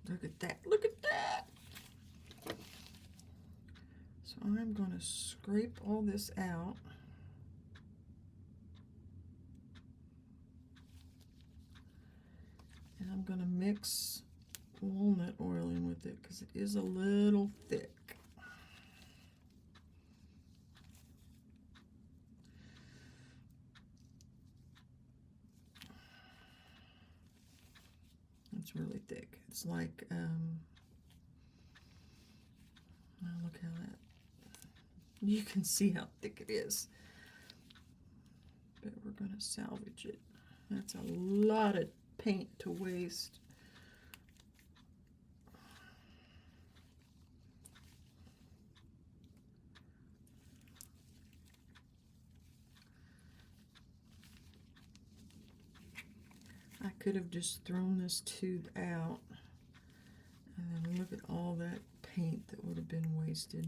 Look at that. Look at that. So I'm going to scrape all this out. And I'm going to mix walnut oil in with it because it is a little thick. It's really thick. It's like, oh, look how that, you can see how thick it is. But we're going to salvage it. That's a lot of paint to waste. I could have just thrown this tube out, and then look at all that paint that would have been wasted.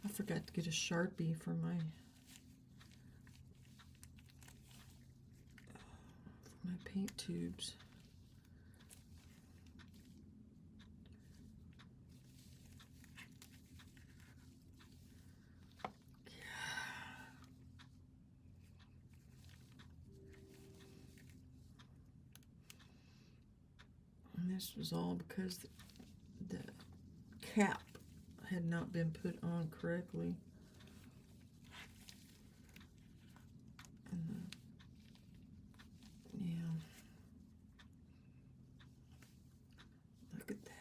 I forgot to get a Sharpie for my paint tubes. And this was all because the cap had not been put on correctly. And yeah. Look at that.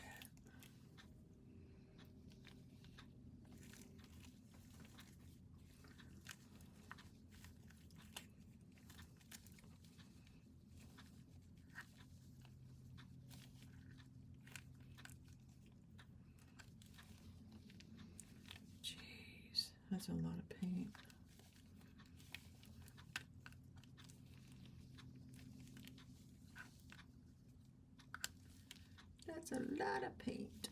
That's a lot of paint. That's a lot of paint.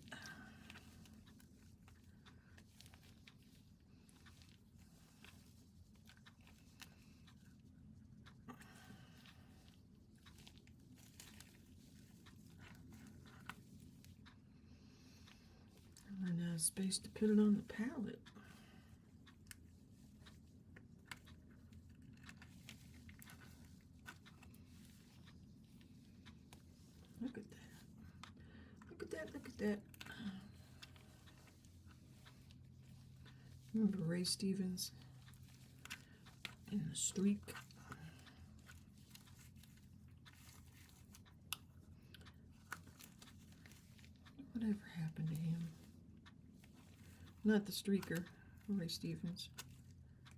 I run out of space to put it on the palette. Look at that. Look at that, look at that. Remember Ray Stevens in The Streak? Whatever happened to him? Not the streaker, Ray Stevens.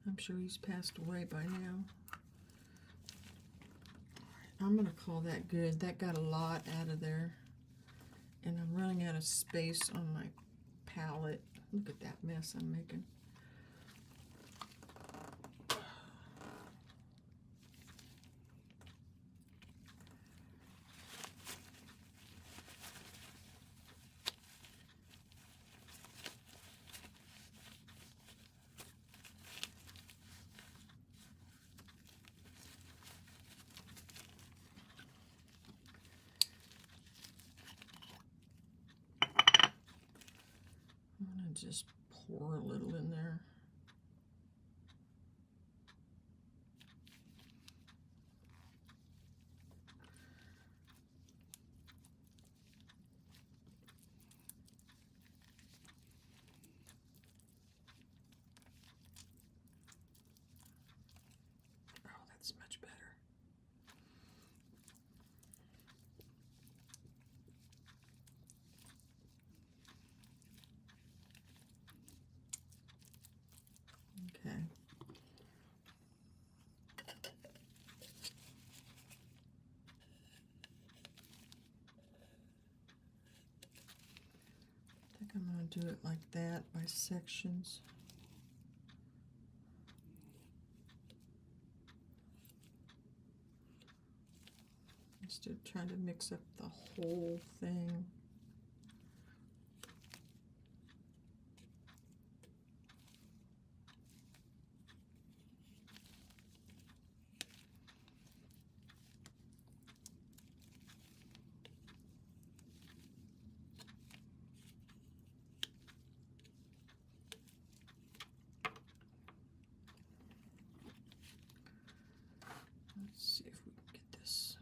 I'm sure he's passed away by now. I'm going to call that good. That got a lot out of there. And I'm running out of space on my palette. Look at that mess I'm making. Just pour a little in there. Oh, that's much better. Okay. I think I'm going to do it like that by sections. Instead of trying to mix up the whole thing. Let's see if we can get this.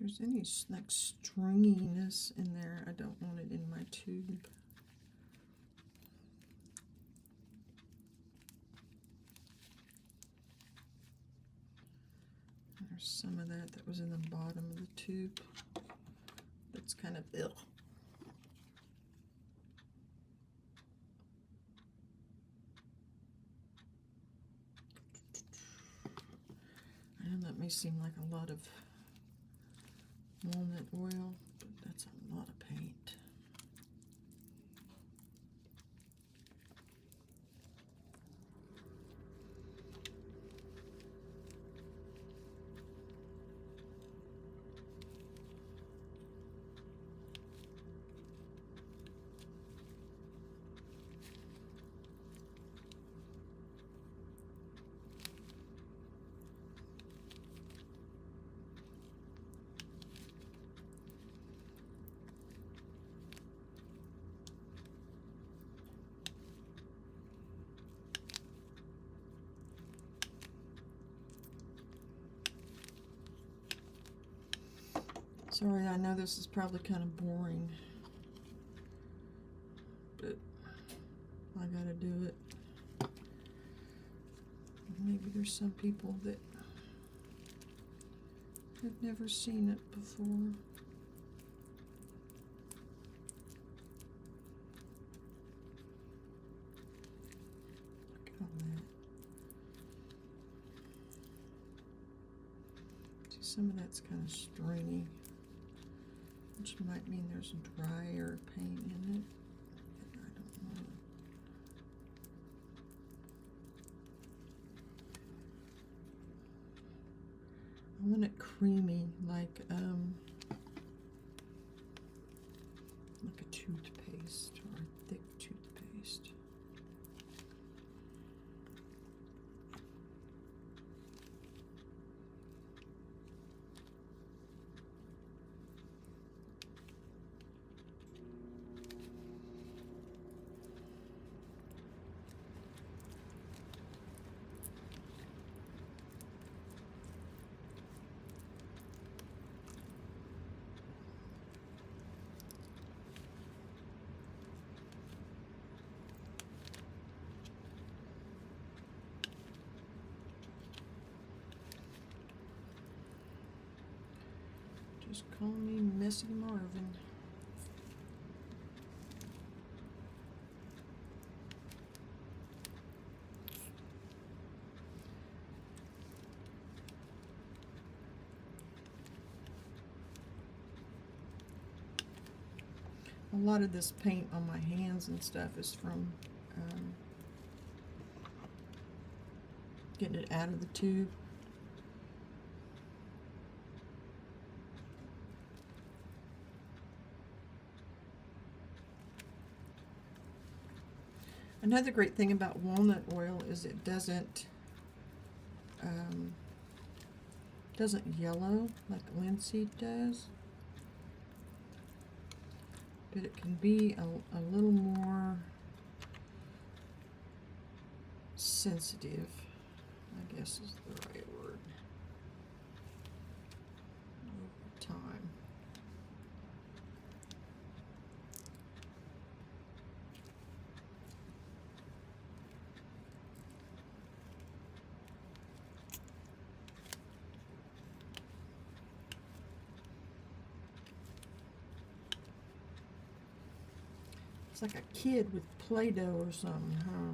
If there's any like stringiness in there, I don't want it in my tube. There's some of that was in the bottom of the tube. That's kind of ill. I know that may seem like a lot of walnut oil, but that's a lot of paint. Sorry, I know this is probably kind of boring, but I gotta do it. Maybe there's some people that have never seen it before. Look at all that. See, some of that's kind of stringy, which might mean there's drier paint in it. I don't know. want it creamy, like a toothpaste or a thick toothpaste. Just call me Messy Marvin. A lot of this paint on my hands and stuff is from getting it out of the tube. Another great thing about walnut oil is it doesn't yellow like linseed does, but it can be a little more sensitive, I guess is the right word, over time. It's like a kid with Play-Doh or something, huh?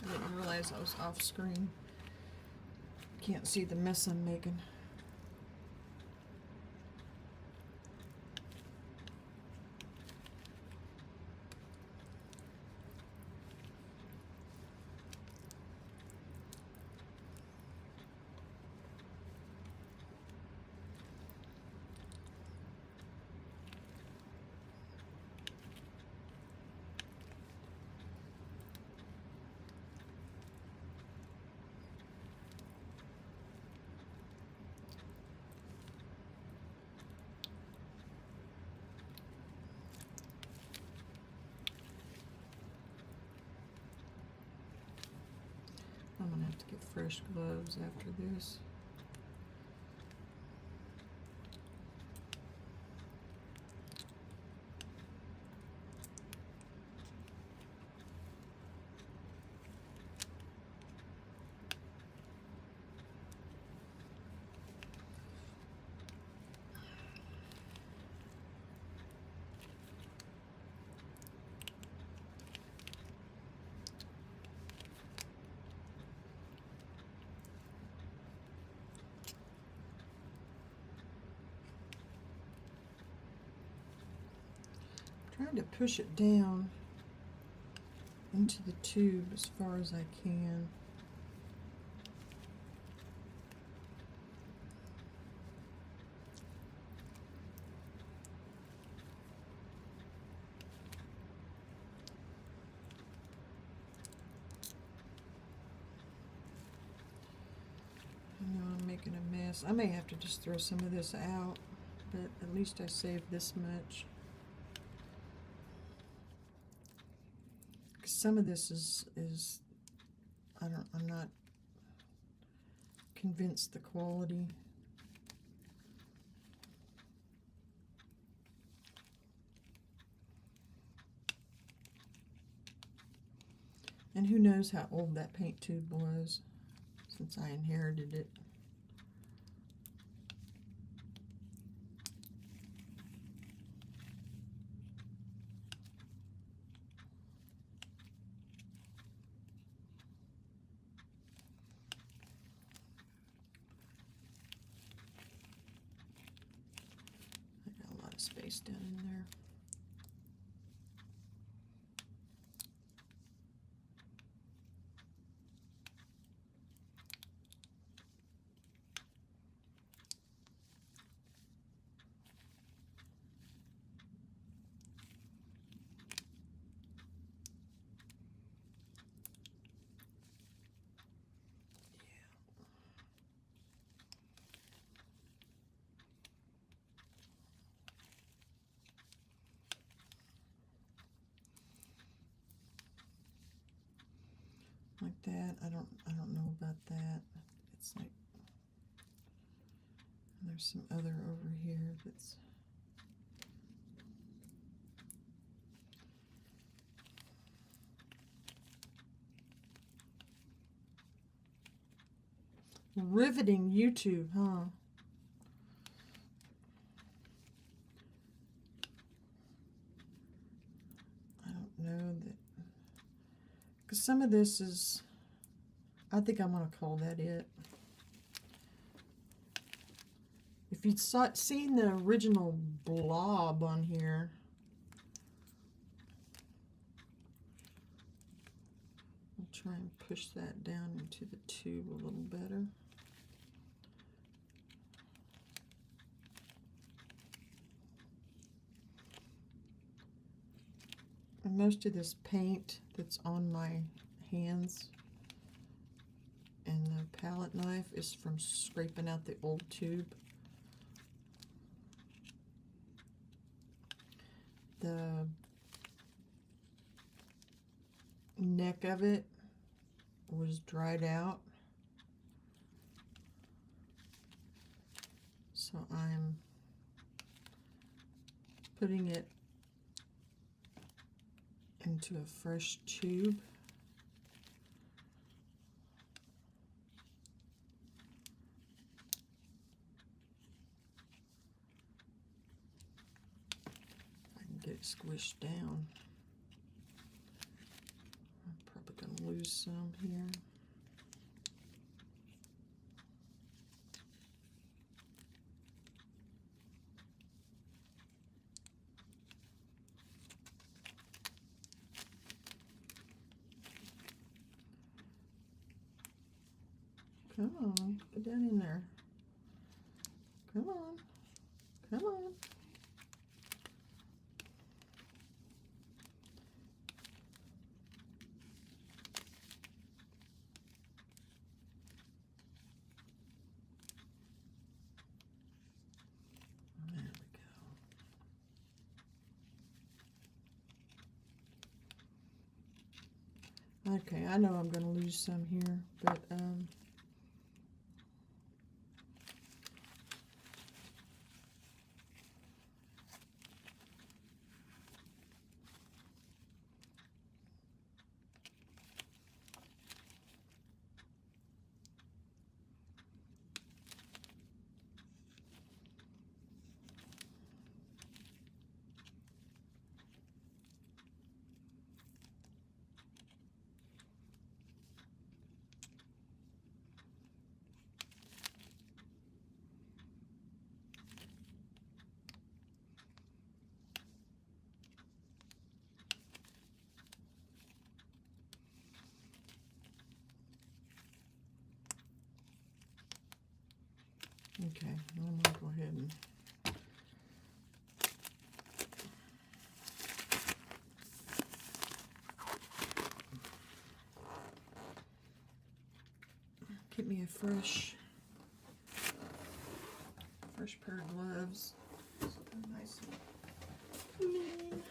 I didn't realize I was off screen. Can't see the mess I'm making. I'm gonna have to get fresh gloves after this. Trying to push it down into the tube as far as I can. I know I'm making a mess. I may have to just throw some of this out, but at least I saved this much. Some of this is I'm not convinced the quality. And who knows how old that paint tube was since I inherited it. Space down in there. that. I don't know about that. It's like, there's some other over here that's riveting YouTube, huh? I don't know that, because some of this is, I think I'm going to call that it. If you'd seen the original blob on here, I'll try and push that down into the tube a little better. And most of this paint that's on my hands and the palette knife is from scraping out the old tube. The neck of it was dried out, so I'm putting it into a fresh tube. I can get it squished down. I'm probably going to lose some here. Come on, get down in there. Come on, come on. There we go. Okay, I know I'm going to lose some here, but okay, I'm going to go ahead and get me a fresh pair of gloves. So they're nice and clean.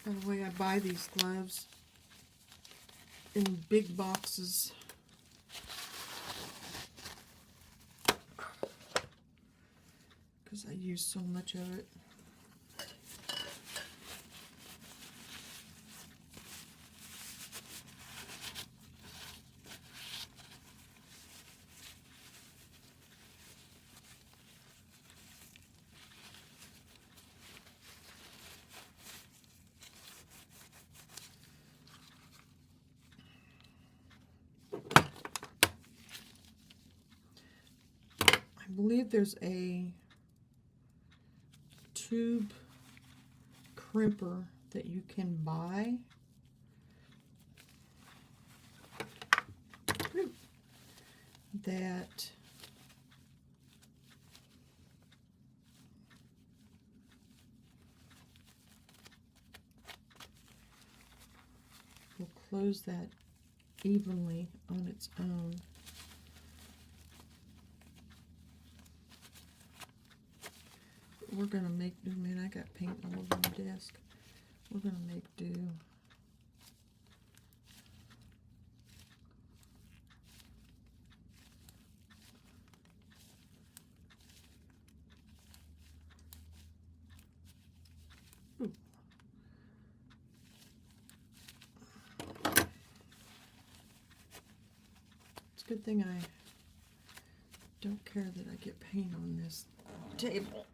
By the way, I buy these gloves in big boxes. Because I use so much of it. I believe there's a tube crimper that you can buy. That close that evenly on its own. We're gonna make do. Man, I got paint all over my desk. We're gonna make do. It's a good thing I don't care that I get paint on this table.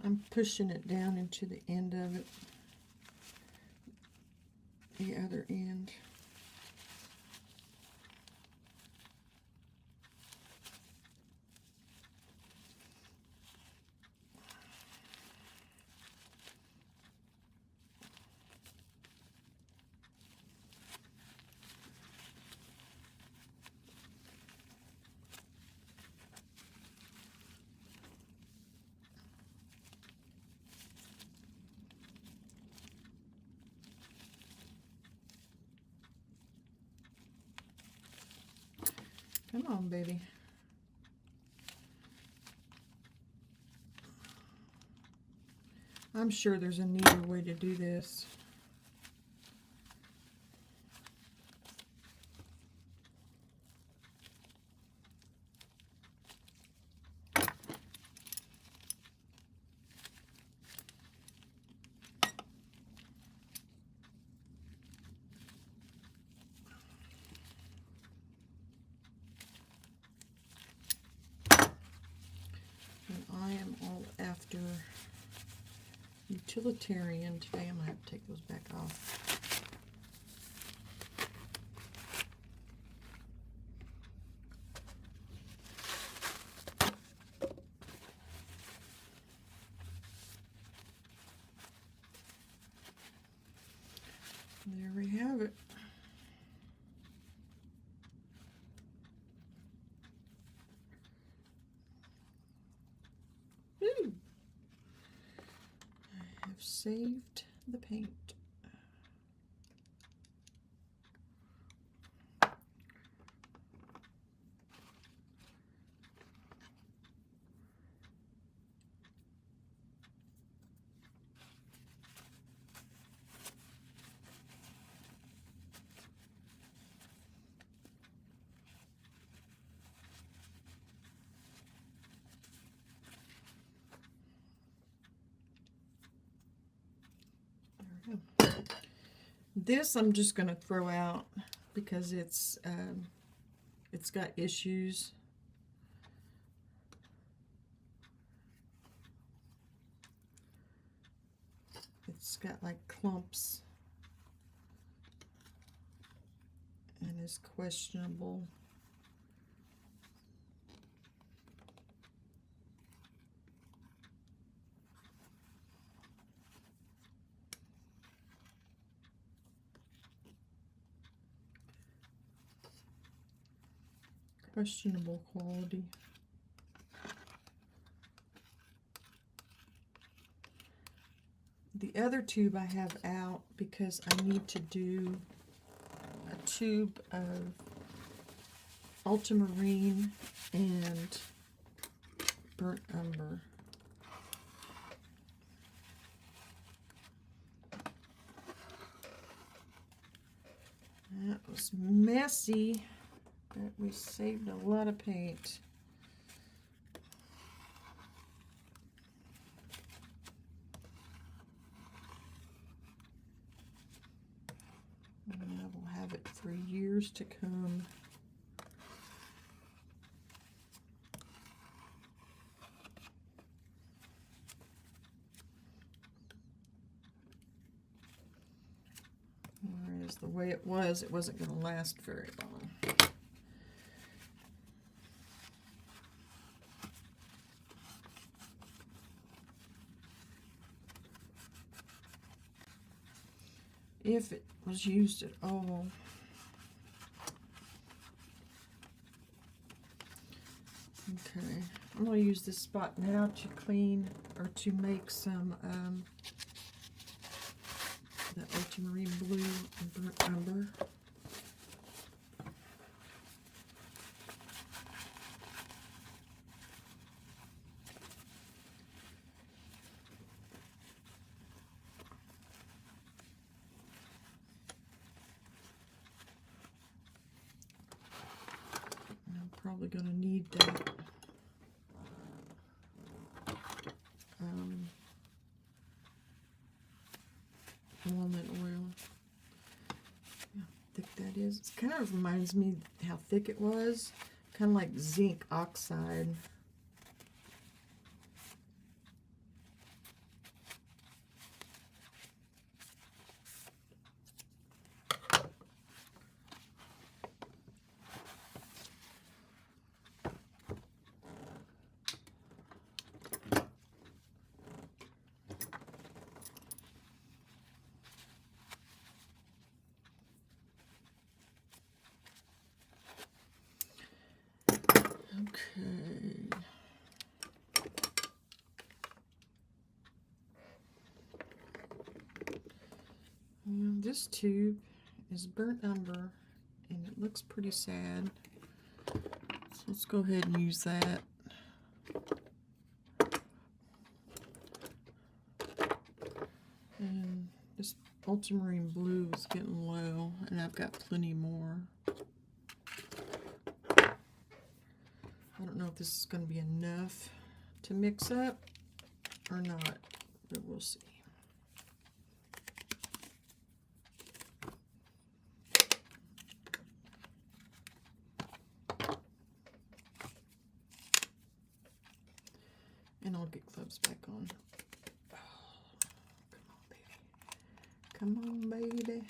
I'm pushing it down into the end of it, the other end. Come on, baby. I'm sure there's a neater way to do this. I am all after utilitarian today. I'm going to have to take those back off. There we have it. Saved the paint. This I'm just going to throw out because it's got issues. It's got like clumps and is questionable. Questionable quality. The other tube I have out because I need to do a tube of ultramarine and burnt umber. That was messy. But we saved a lot of paint. And I will have it for years to come. Whereas the way it wasn't going to last very long. if it was used at all. Okay, I'm going to use this spot now to clean or to make some that ultramarine blue and burnt umber. Probably going to need that walnut oil. Yeah, how thick that is. It kind of reminds me how thick it was. Kind of like zinc oxide. Okay. And this tube is burnt umber, and it looks pretty sad. So let's go ahead and use that. And this ultramarine blue is getting low, and I've got plenty more. I don't know if this is going to be enough to mix up or not, but we'll see. And I'll get gloves back on. Oh, come on, baby. Come on, baby.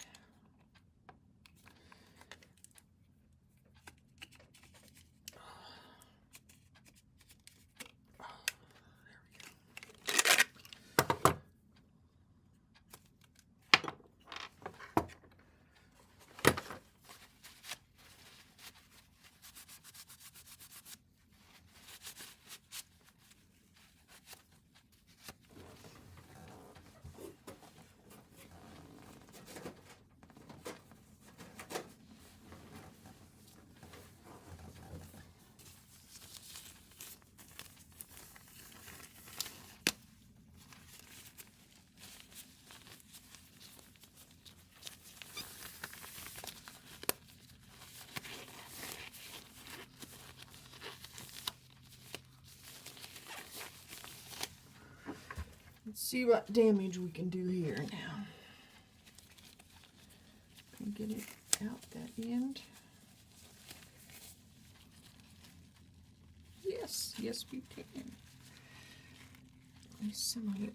Let's see what damage we can do here now. Can get it out that end. Yes, yes we can. At least some of it.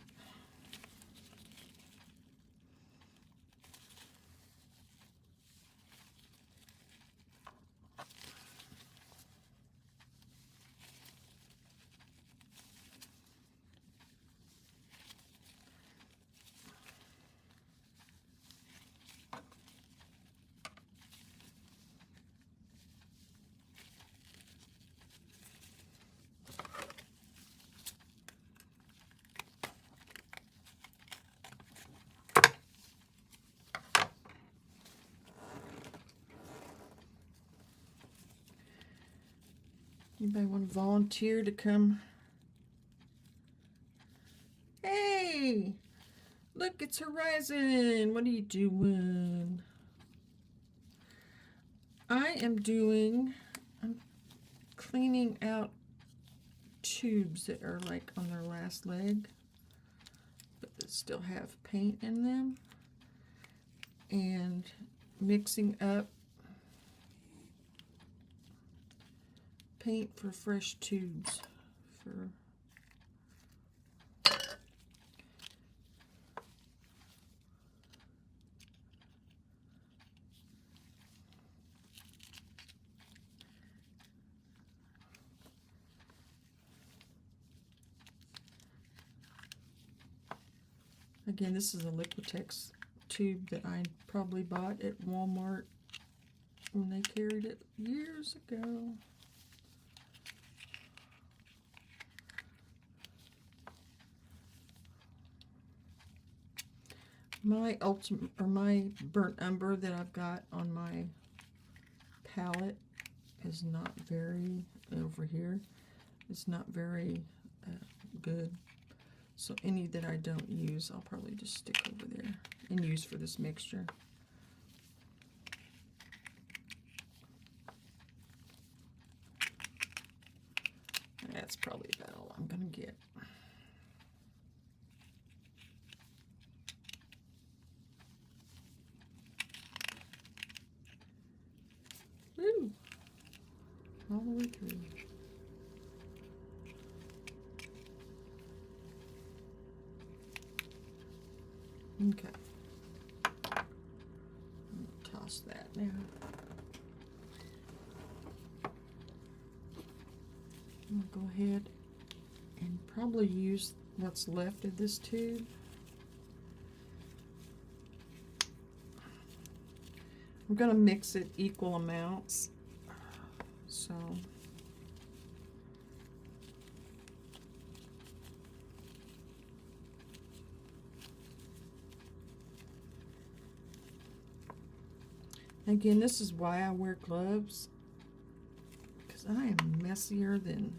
Anybody want to volunteer to come? Hey, look, it's Horizon. What are you doing? I'm cleaning out tubes that are like on their last leg, but that still have paint in them, and mixing up paint for fresh tubes. Again, this is a Liquitex tube that I probably bought at Walmart when they carried it years ago. My my burnt umber that I've got on my palette is not very, over here, it's not very good. So any that I don't use, I'll probably just stick over there and use for this mixture. That's probably about all I'm going to get. Woo! All the way through. Okay. Toss that now. I'm going to go ahead and probably use what's left of this tube. I'm going to mix it equal amounts. So again, this is why I wear gloves, because I am messier than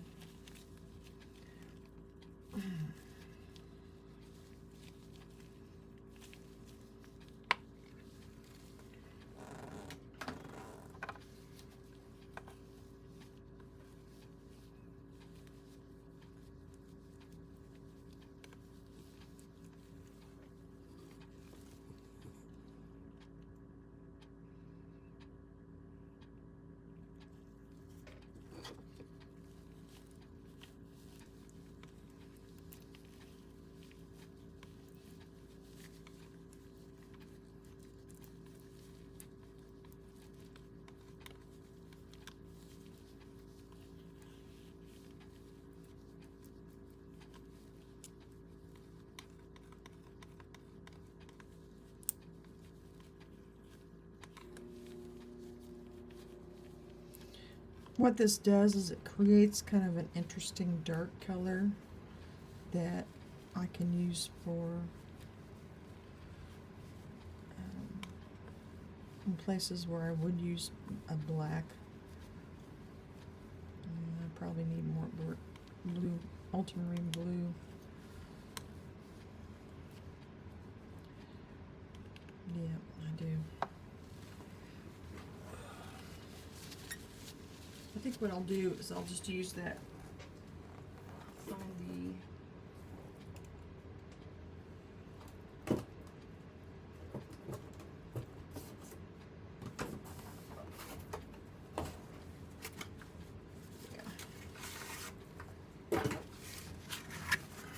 what this does is it creates kind of an interesting dark color that I can use for in places where I would use a black. I probably need more blue, ultramarine blue. Yeah, I do. I think what I'll do is I'll just use that from the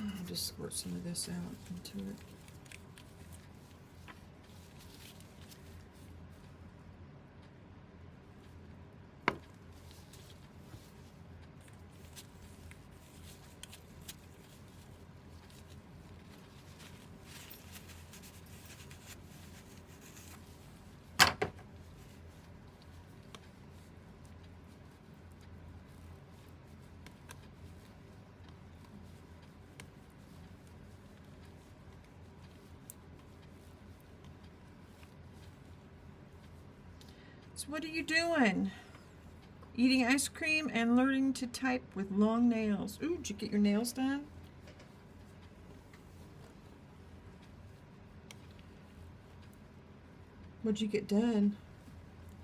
I'll just squirt some of this out into it. So what are you doing? Eating ice cream and learning to type with long nails. Ooh, did you get your nails done? What'd you get done?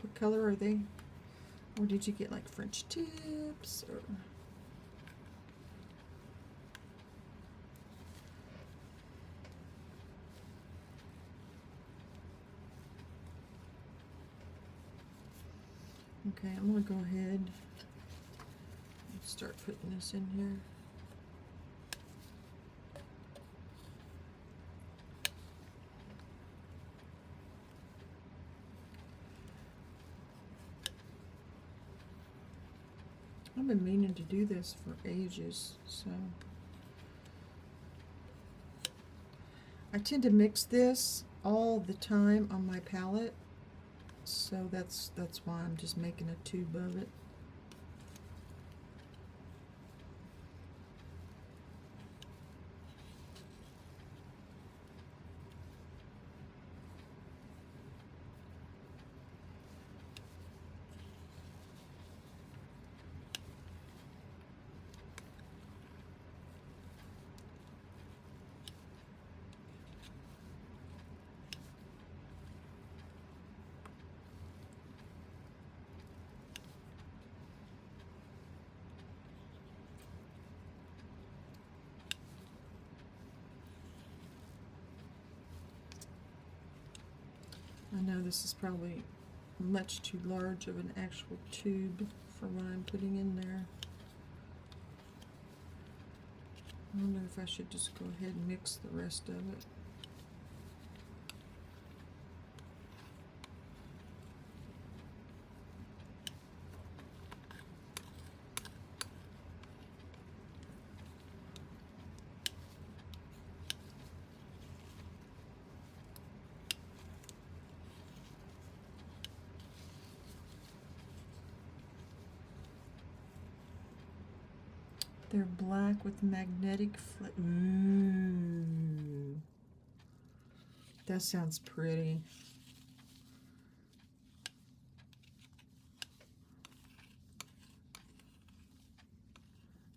What color are they? Or did you get like French tips? Or okay, I'm going to go ahead and start putting this in here. I've been meaning to do this for ages, so I tend to mix this all the time on my palette, so that's why I'm just making a tube of it. I know this is probably much too large of an actual tube for what I'm putting in there. I wonder if I should just go ahead and mix the rest of it. They're black with magnetic flip. Ooh. That sounds pretty.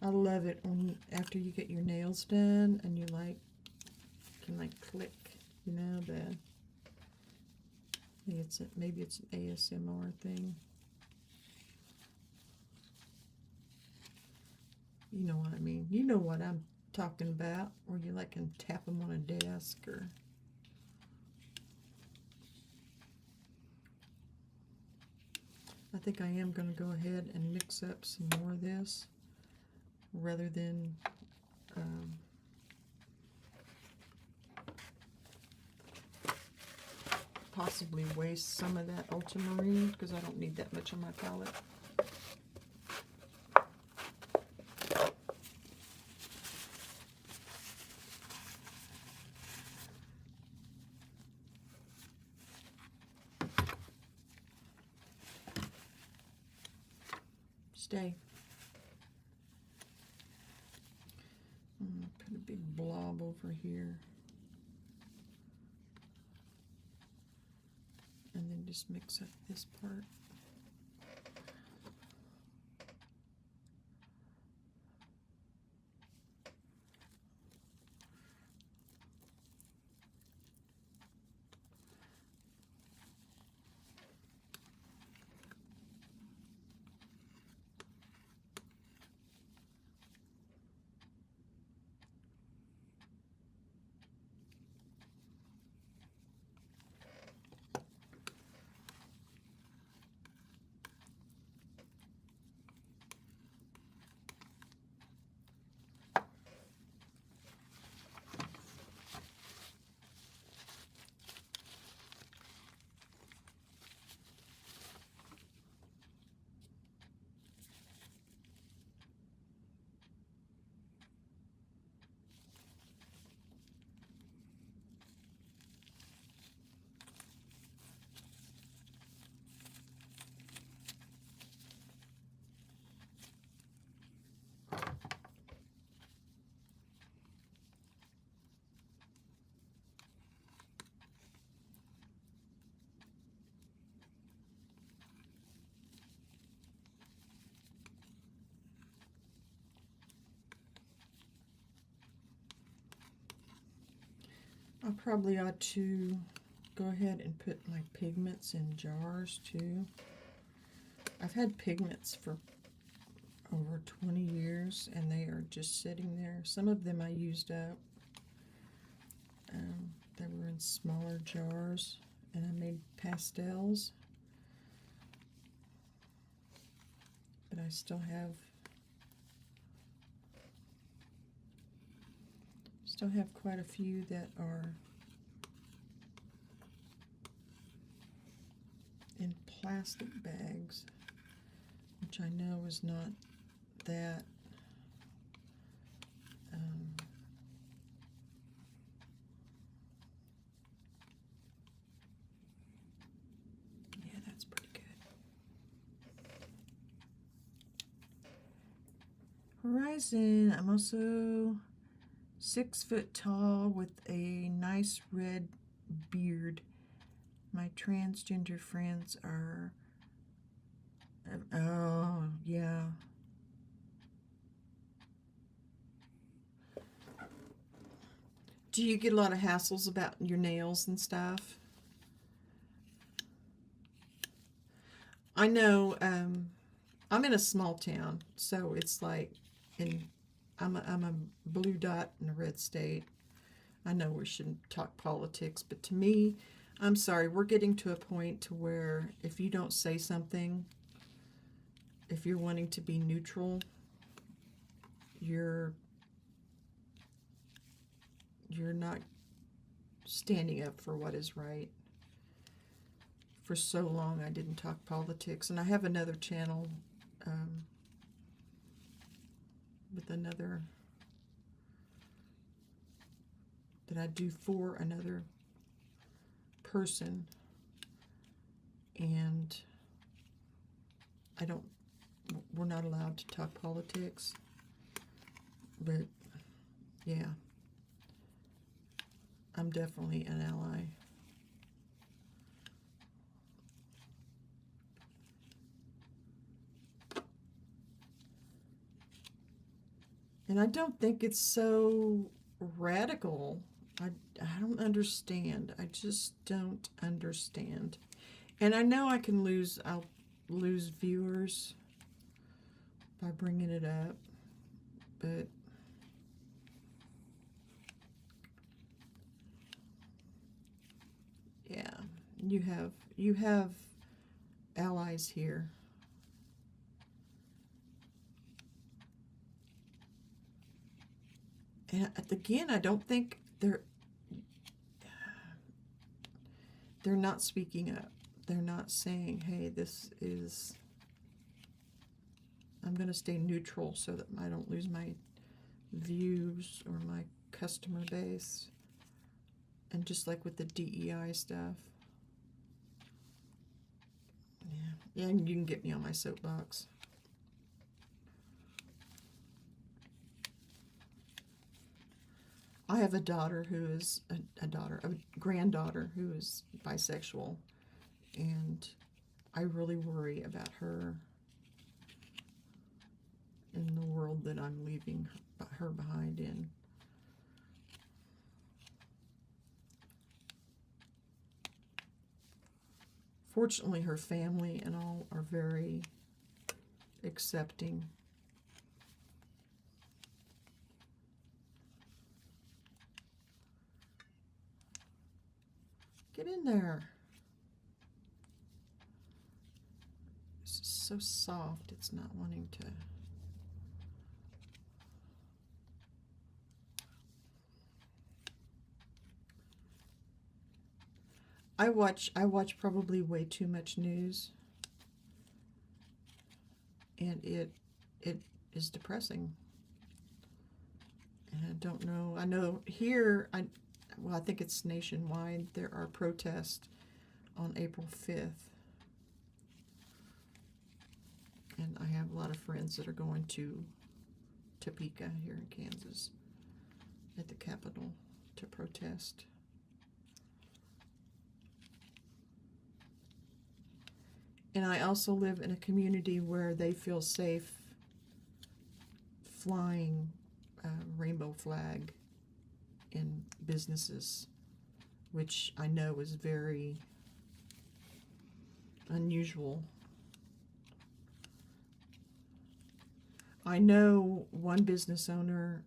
I love it when after you get your nails done and you can click, you know, maybe it's an ASMR thing. You know what I mean. You know what I'm talking about, where you can tap them on a desk or. I think I am going to go ahead and mix up some more of this rather than possibly waste some of that ultramarine, because I don't need that much on my palette. Stay. I'm going to put a big blob over here. And then just mix up this part. I probably ought to go ahead and put my pigments in jars too. I've had pigments for over 20 years and they are just sitting there. Some of them I used up. They were in smaller jars and I made pastels. But I still have quite a few that are in plastic bags, which I know is not that Horizon. I'm also 6 foot tall with a nice red beard. My transgender friends are, oh, yeah. Do you get a lot of hassles about your nails and stuff? I know, I'm in a small town, so it's like, and I'm a blue dot in a red state. I know we shouldn't talk politics, but to me, I'm sorry, we're getting to a point to where if you don't say something, if you're wanting to be neutral, you're not standing up for what is right. For so long, I didn't talk politics, and I have another channel with another that I do for another person, and we're not allowed to talk politics, but yeah, I'm definitely an ally. And I don't think it's so radical. I don't understand. I just don't understand. And I know I'll lose viewers by bringing it up, but yeah, you have allies here. And again, I don't think they're not speaking up. They're not saying, hey, I'm going to stay neutral so that I don't lose my views or my customer base. And just like with the DEI stuff. Yeah, and you can get me on my soapbox. I have a daughter who is a granddaughter who is bisexual, and I really worry about her in the world that I'm leaving her behind in. Fortunately, her family and all are very accepting. Get in there. It's so soft, it's not wanting to. I watch probably way too much news, and it is depressing. And I don't know. I know here, I think it's nationwide. There are protests on April 5th, and I have a lot of friends that are going to Topeka here in Kansas at the Capitol to protest. And I also live in a community where they feel safe flying a rainbow flag in businesses, which I know is very unusual. I know one business owner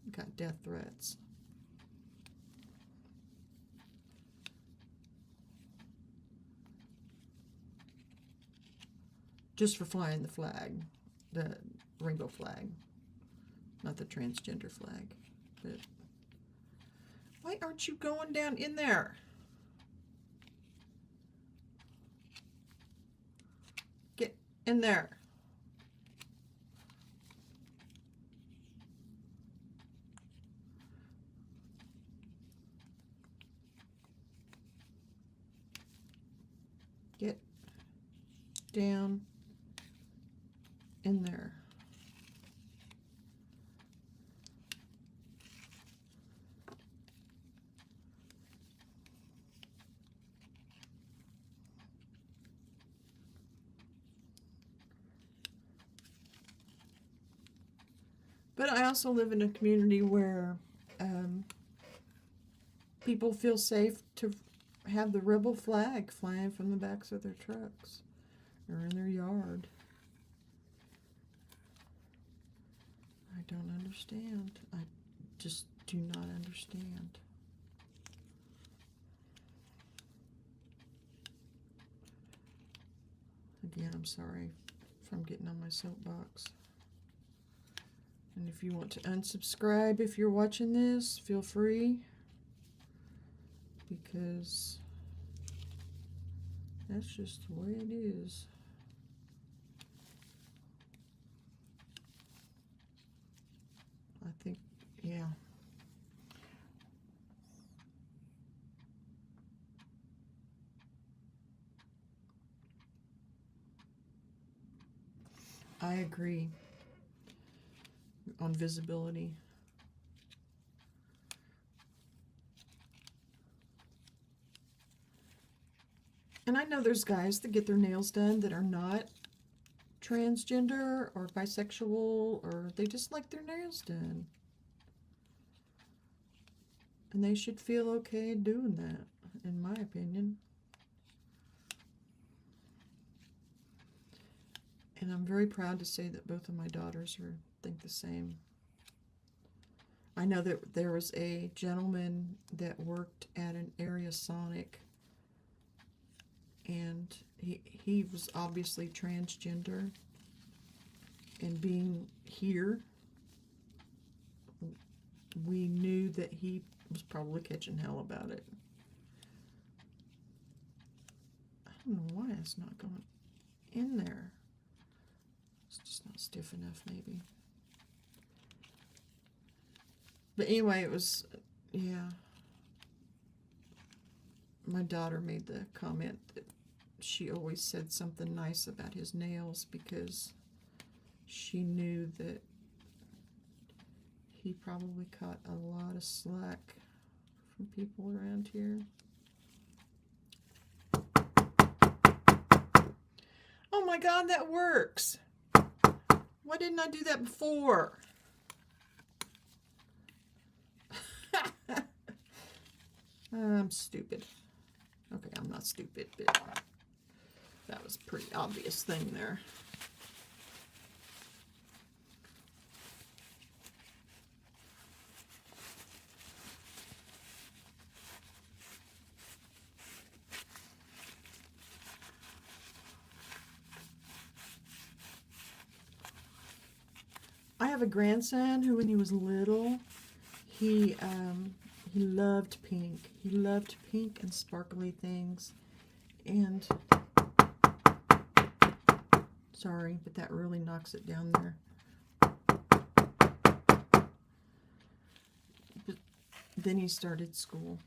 got death threats. Just for flying the flag, the rainbow flag, not the transgender flag. But why aren't you going down in there? Get in there. Get down in there. But I also live in a community where people feel safe to have the rebel flag flying from the backs of their trucks or in their yard. I don't understand. I just do not understand. Again, I'm sorry if I'm getting on my soapbox. And if you want to unsubscribe if you're watching this, feel free. Because that's just the way it is. I think, yeah. I agree on visibility. And I know there's guys that get their nails done that are not transgender or bisexual, or they just like their nails done. And they should feel okay doing that, in my opinion. And I'm very proud to say that both of my daughters think the same. I know that there was a gentleman that worked at an area Sonic, and he was obviously transgender, and being here, we knew that he was probably catching hell about it. I don't know why it's not going in there. It's just not stiff enough, maybe. But anyway, it was, yeah. My daughter made the comment that she always said something nice about his nails because she knew that he probably caught a lot of slack from people around here. Oh my God, that works! Why didn't I do that before? I'm stupid. Okay, I'm not stupid, but that was a pretty obvious thing there. I have a grandson who, when he was little, he loved pink. He loved pink and sparkly things. And sorry, but that really knocks it down there. But then he started school.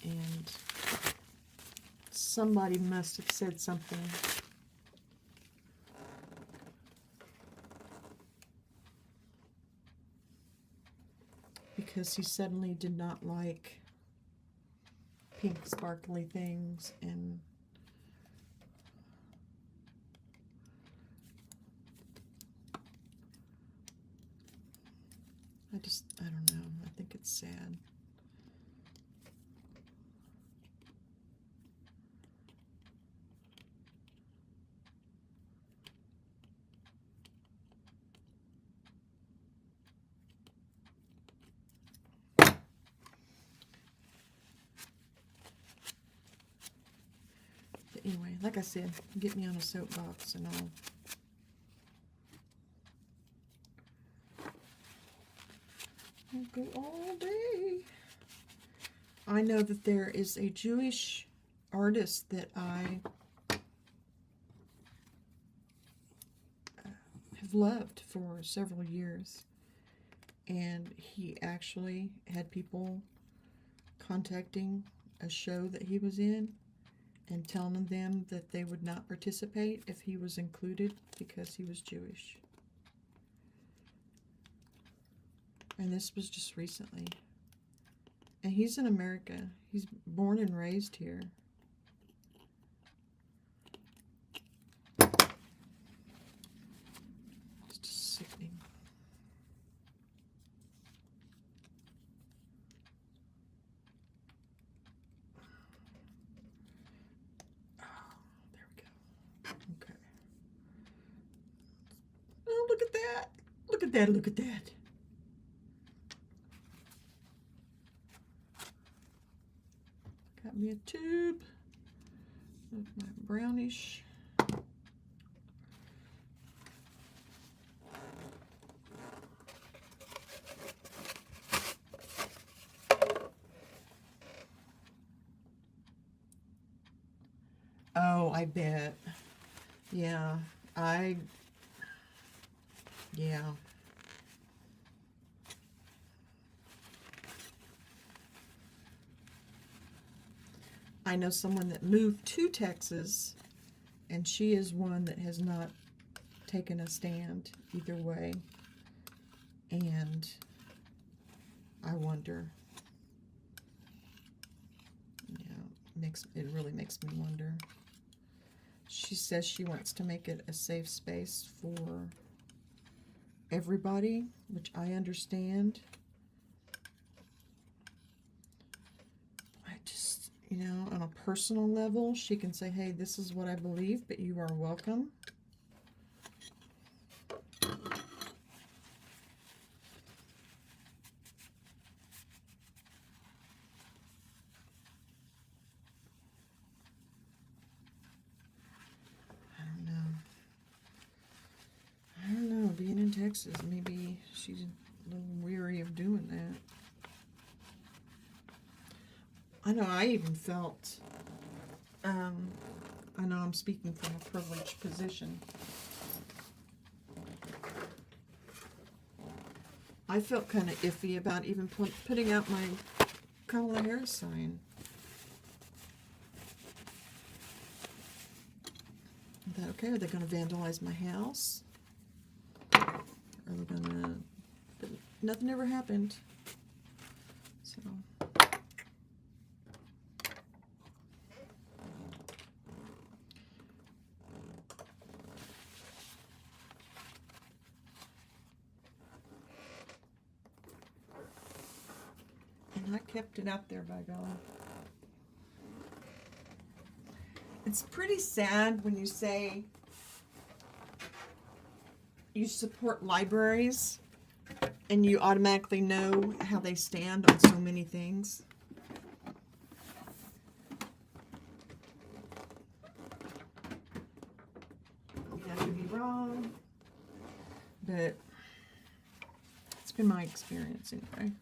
And somebody must have said something. Because he suddenly did not like pink sparkly things, and I don't know, I think it's sad. But anyway, like I said, get me on a soapbox and I'll go all day. I know that there is a Jewish artist that I have loved for several years, and he actually had people contacting a show that he was in and telling them that they would not participate if he was included because he was Jewish. And this was just recently. And he's in America. He's born and raised here. look at that. Look at that, look at that. Got me a tube of my brownish. Oh, I bet. Yeah, yeah. I know someone that moved to Texas, and she is one that has not taken a stand either way. And I wonder. Yeah, it really makes me wonder. She says she wants to make it a safe space for everybody, which I understand. I just, on a personal level, she can say, hey, this is what I believe, but you are welcome. I don't know, being in Texas, maybe she's a little weary of doing that. I know I even felt, I know I'm speaking from a privileged position. I felt kind of iffy about even putting out my Kamala Harris sign. I thought, okay, are they going to vandalize my house? Are they going to... But nothing ever happened. So... And I kept it out there, by golly. It's pretty sad when you say you support libraries and you automatically know how they stand on so many things. I could be wrong, but it's been my experience anyway.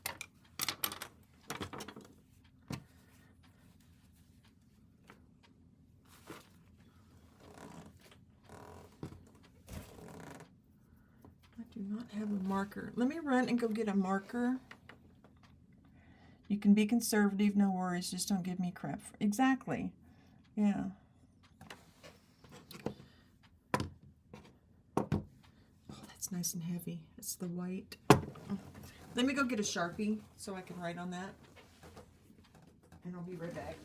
Do not have a marker. Let me run and go get a marker. You can be conservative, no worries. Just don't give me crap. Exactly. Yeah. Oh, that's nice and heavy. It's the white. Oh. Let me go get a Sharpie so I can write on that. And I'll be right back.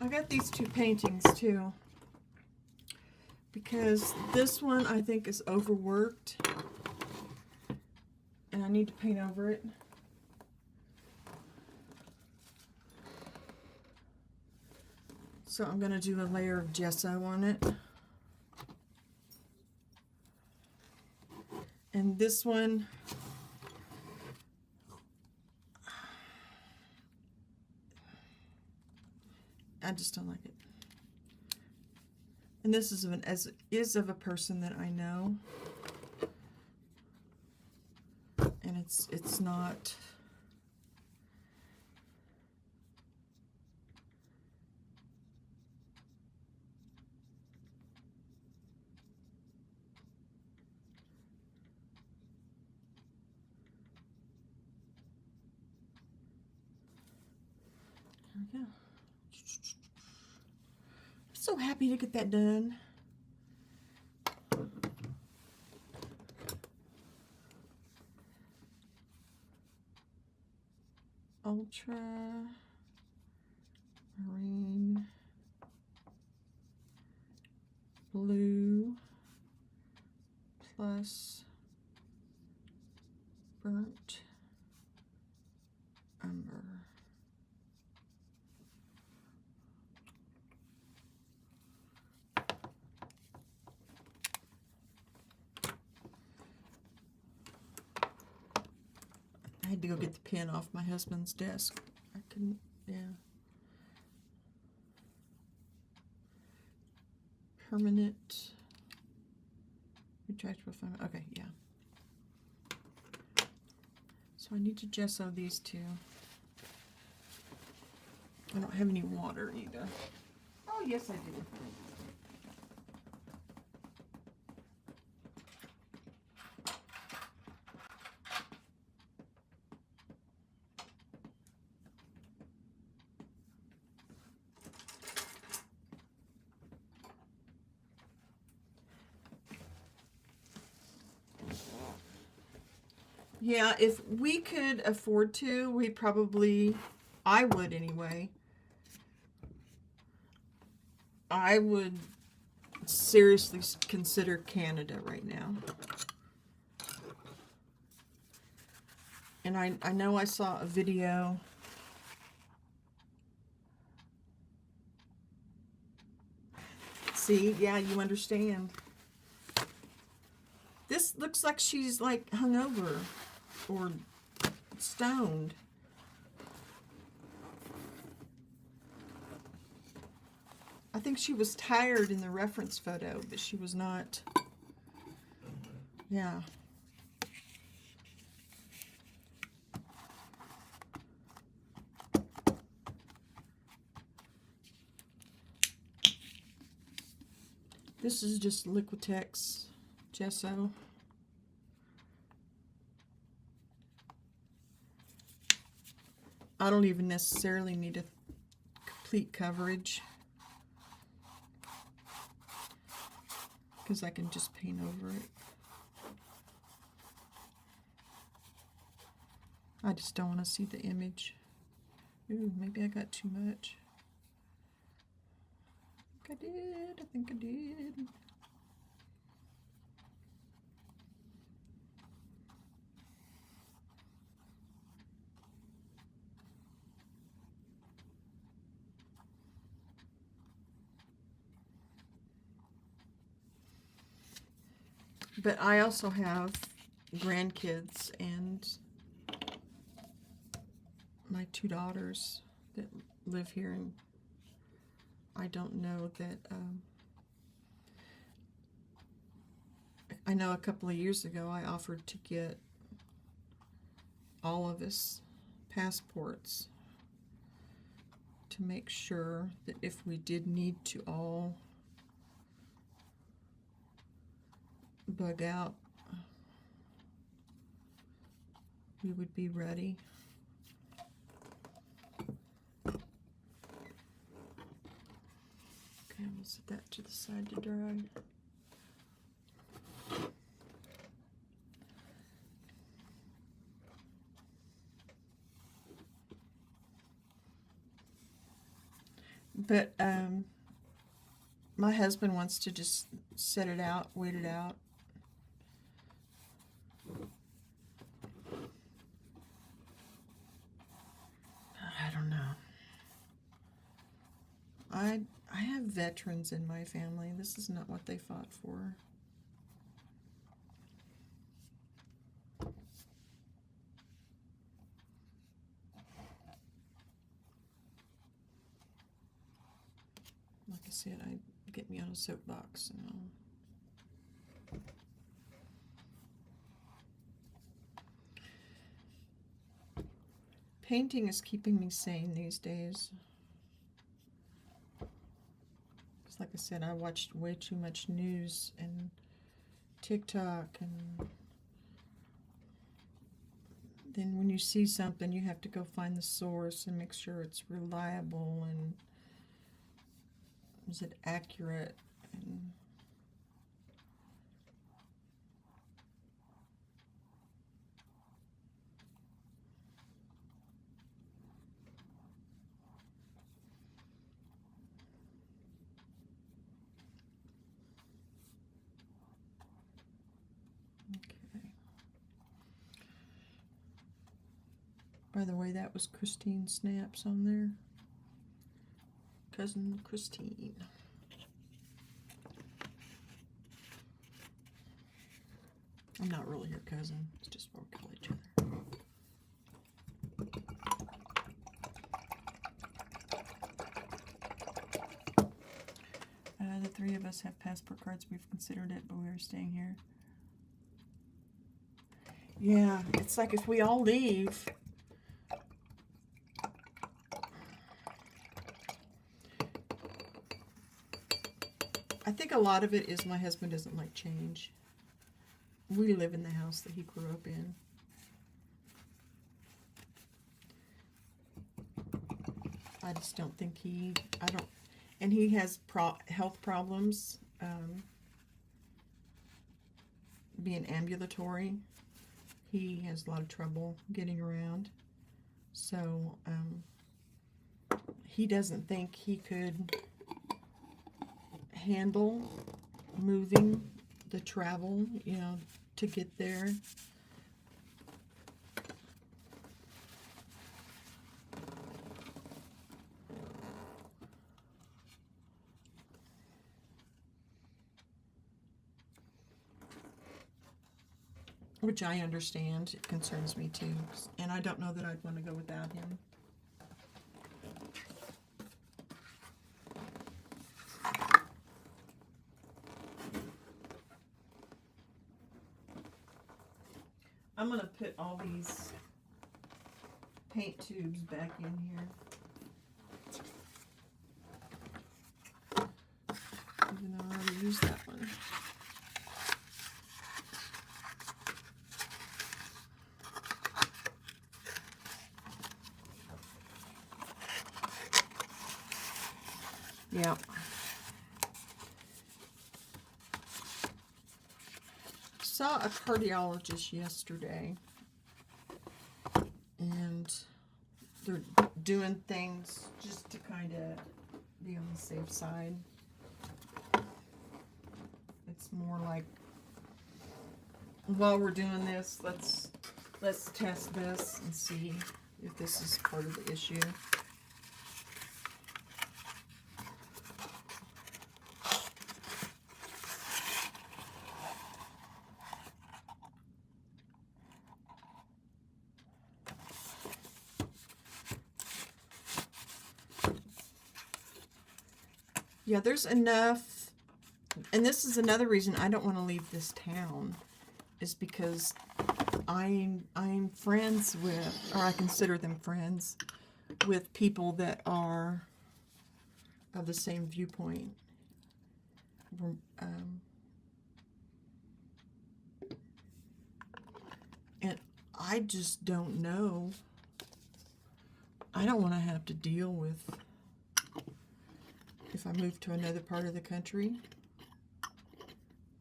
I got these two paintings too, because this one I think is overworked and I need to paint over it. So I'm going to do a layer of gesso on it. And this one, I just don't like it. And this is of a person that I know. And it's not. There we go. I'm so happy to get that done. Ultra marine blue plus burnt umber. I had to go get the pen off my husband's desk. I couldn't, yeah. Permanent retractable film. Okay, yeah. So I need to gesso these two. I don't have any water either. Oh, yes, I do. Yeah, if we could afford to, we probably, I would anyway. I would seriously consider Canada right now. And I know I saw a video. See, yeah, you understand. This looks like she's like hungover or stoned. I think she was tired in the reference photo, but she was not. Yeah. This is just Liquitex gesso. I don't even necessarily need a complete coverage, because I can just paint over it. I just don't want to see the image. Ooh, maybe I got too much. I think I did. But I also have grandkids and my two daughters that live here, and I don't know that, I know a couple of years ago I offered to get all of us passports to make sure that if we did need to all bug out, we would be ready. Okay, we'll set that to the side to dry. But my husband wants to just set it out, wait it out. I don't know. I have veterans in my family. This is not what they fought for. Like I said, get me on a soapbox and all. Painting is keeping me sane these days. Because like I said, I watched way too much news and TikTok, and then when you see something, you have to go find the source and make sure it's reliable and is it accurate. And okay. By the way, that was Christine Snaps on there. Cousin Christine. I'm not really her cousin. It's just what we call each other. The three of us have passport cards. We've considered it, but we're staying here. Yeah, it's like if we all leave, I think a lot of it is my husband doesn't like change. We live in the house that he grew up in. I just don't think and he has health problems, being ambulatory. He has a lot of trouble getting around. So, he doesn't think he could handle moving the travel, to get there. Which I understand. It concerns me too. And I don't know that I'd want to go without him. I'm going to put all these paint tubes back in here. Even though I already used that one. Yeah. Saw a cardiologist yesterday, and they're doing things just to kind of be on the safe side. It's more like, while we're doing this, let's test this and see if this is part of the issue. Yeah, there's enough, and this is another reason I don't want to leave this town, is because I'm friends with, or I consider them friends, with people that are of the same viewpoint. And I just don't know. I don't want to have to deal with, if I move to another part of the country,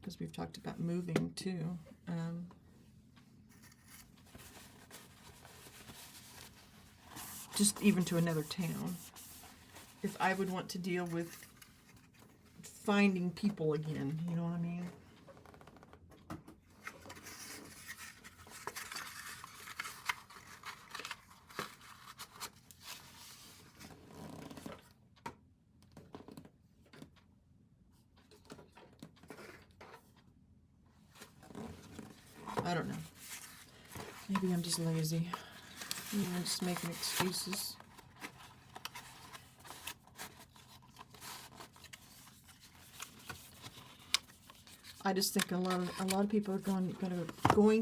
because we've talked about moving too. Just even to another town. if I would want to deal with finding people again, you know what I mean? I don't know. Maybe I'm just lazy. Maybe I'm just making excuses. I just think a lot of people are going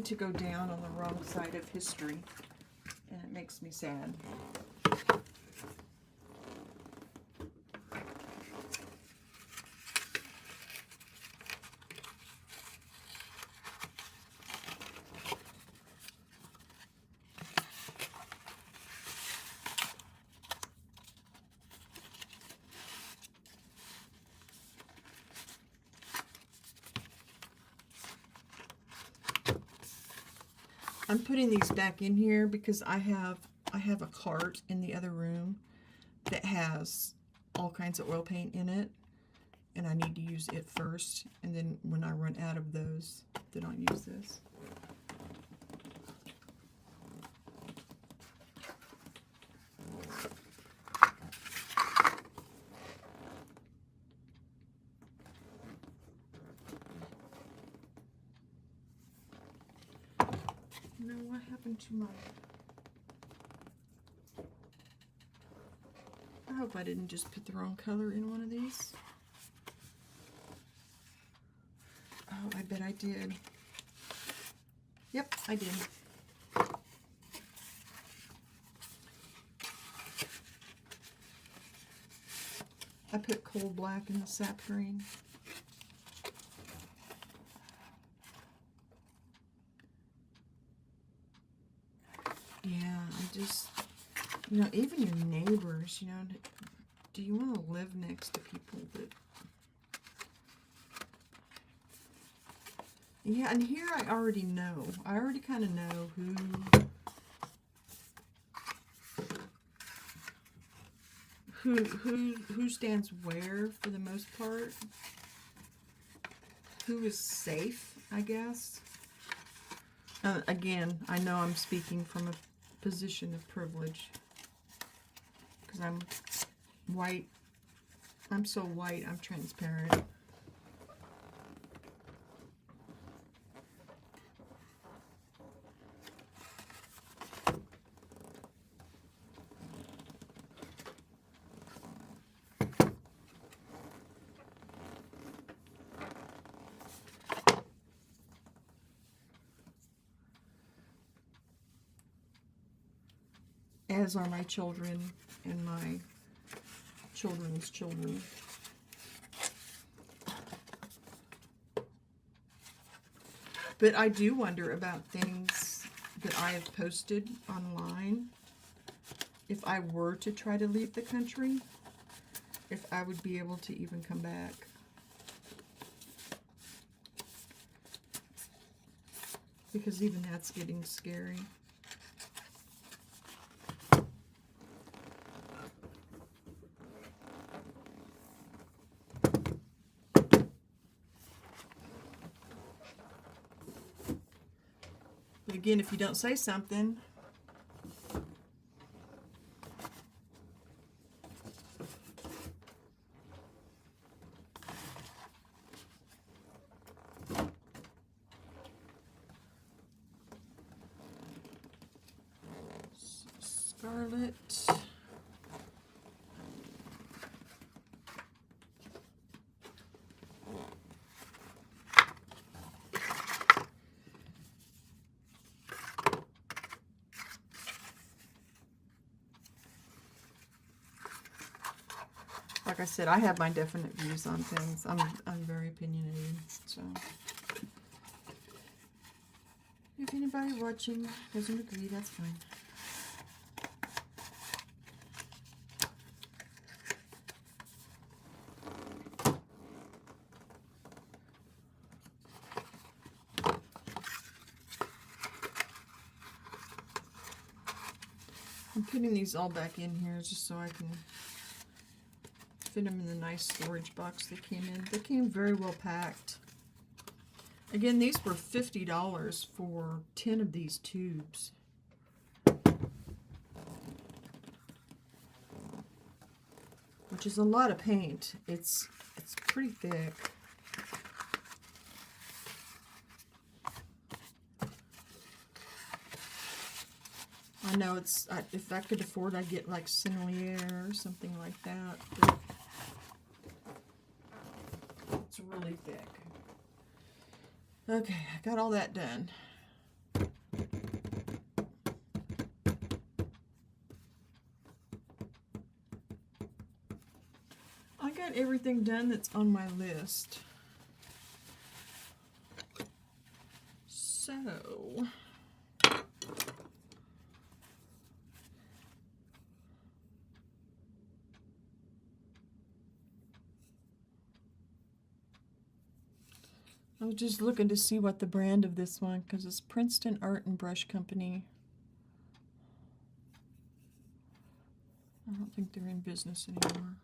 to go down on the wrong side of history, and it makes me sad. I'm putting these back in here because I have a cart in the other room that has all kinds of oil paint in it, and I need to use it first, and then when I run out of those, then I'll use this. No, what happened to my... I hope I didn't just put the wrong color in one of these. Oh, I bet I did. Yep, I did. I put coal black in the sap green. Yeah, I just, you know, even your neighbors, you know, do you want to live next to people that... Yeah, and here I already know. I already kind of know who stands where for the most part. Who is safe, I guess. Again, I know I'm speaking from a position of privilege because I'm white. I'm so white, I'm transparent. As are my children and my children's children. But I do wonder about things that I have posted online. If I were to try to leave the country, if I would be able to even come back. Because even that's getting scary. But again, if you don't say something, Scarlet. Like I said, I have my definite views on things. I'm very opinionated, so if anybody watching doesn't agree, that's fine. I'm putting these all back in here just so I can fit them in the nice storage box they came in. They came very well packed. Again, these were $50 for 10 of these tubes. Which is a lot of paint. It's pretty thick. I know if I could afford, I'd get like Sennelier or something like that. But it's really thick. Okay, I got all that done. I got everything done that's on my list. So, I was just looking to see what the brand of this one, because it's Princeton Art and Brush Company. I don't think they're in business anymore.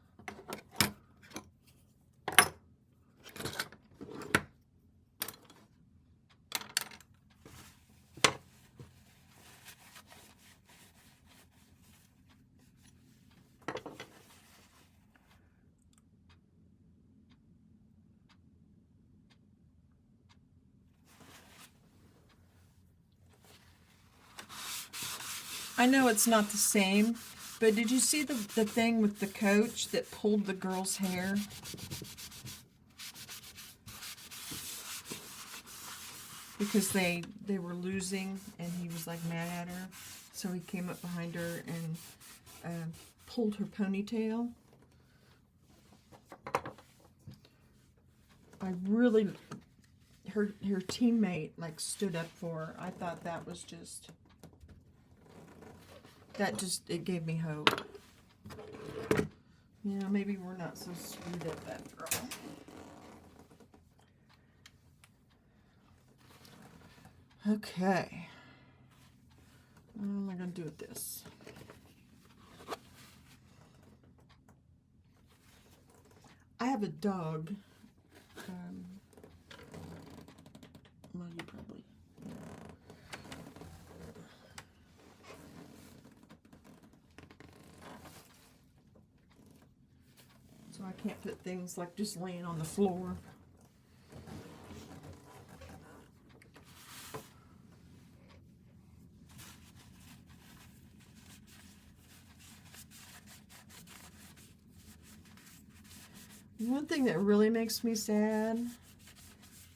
I know it's not the same, but did you see the thing with the coach that pulled the girl's hair? Because they were losing and he was like mad at her. So he came up behind her and pulled her ponytail. Her teammate like stood up for her. I thought that was just... it gave me hope. You know, maybe we're not so screwed up after all. Okay. What am I going to do with this? I have a dog. Well, you probably... So I can't put things like just laying on the floor. One thing that really makes me sad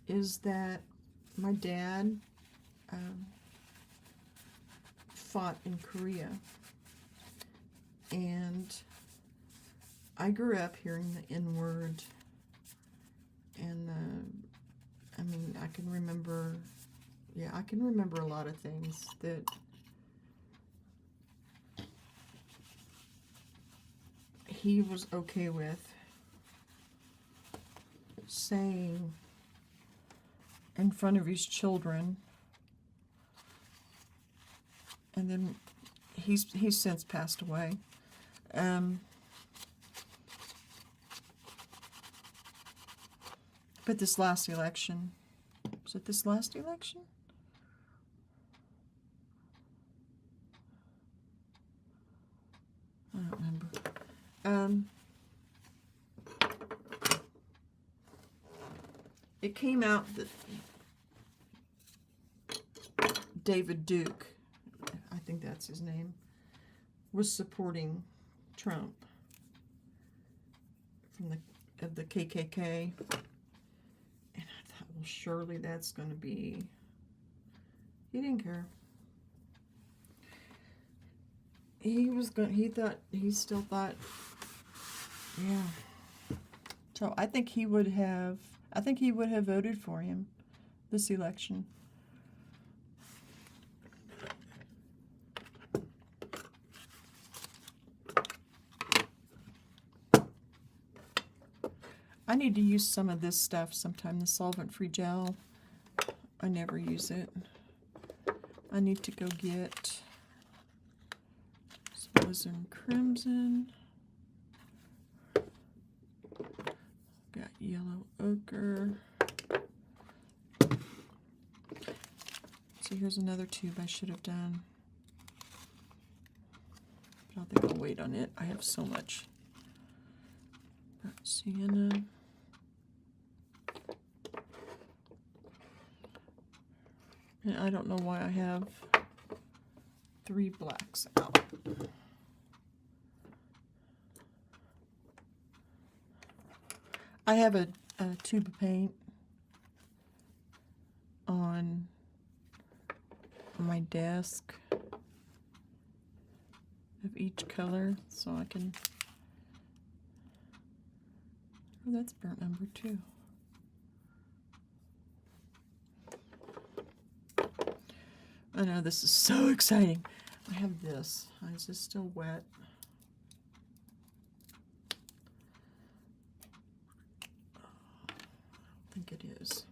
is that my dad fought in Korea, and I grew up hearing the N-word, and I mean, I can remember a lot of things that he was okay with saying in front of his children, and then he's since passed away. But this last election, was it this last election? I don't remember. It came out that David Duke, I think that's his name, was supporting Trump from the KKK. And I thought, well, surely that's going to be... He didn't care. He still thought, yeah. So I think he would have voted for him this election. I need to use some of this stuff sometime, the solvent-free gel. I never use it. I need to go get some Alizarin Crimson. yellow ochre. So here's another tube I should have done. But I think I'll wait on it. I have so much. Sienna. And I don't know why I have 3 blacks out. I have a tube of paint on my desk of each color, so I can. Oh, that's burnt umber too. I know, this is so exciting. I have this. Is this still wet? I think it is.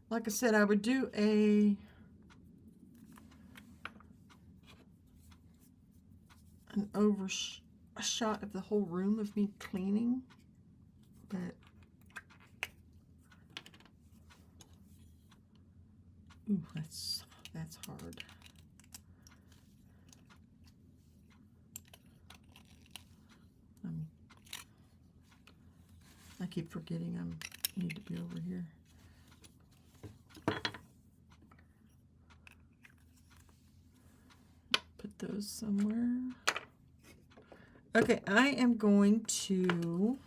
Like I said, I would do an a shot of the whole room of me cleaning, but ooh, that's hard. I keep forgetting I need to be over here. Put those somewhere. Okay, I am going to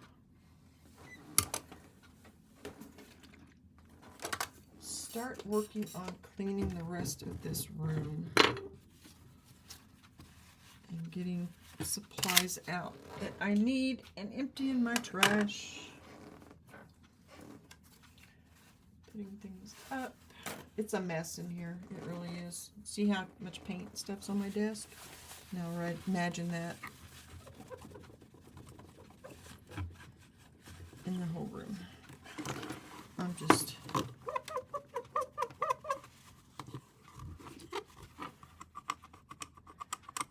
start working on cleaning the rest of this room and getting supplies out that I need and emptying my trash. Putting things up. It's a mess in here. It really is. See how much paint stuff's on my desk? Now, right, imagine that in the whole room. I'm just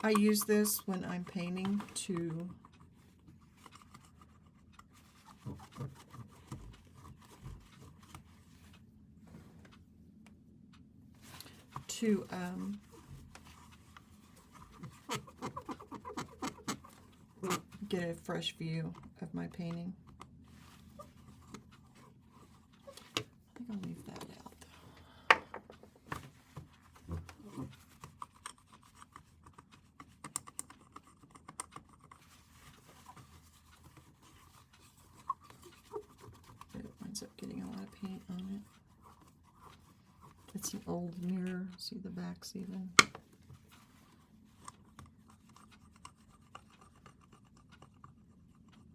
I use this when I'm painting to get a fresh view of my painting. I think I'll leave that out. It winds up getting a lot of paint on it. It's an old mirror. See the backs even.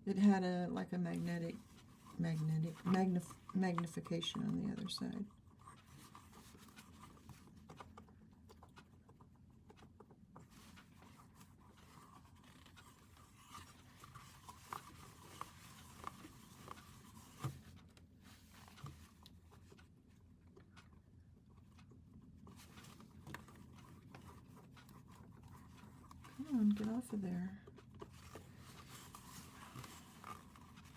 It had a magnification on the other side. Come on, get off of there.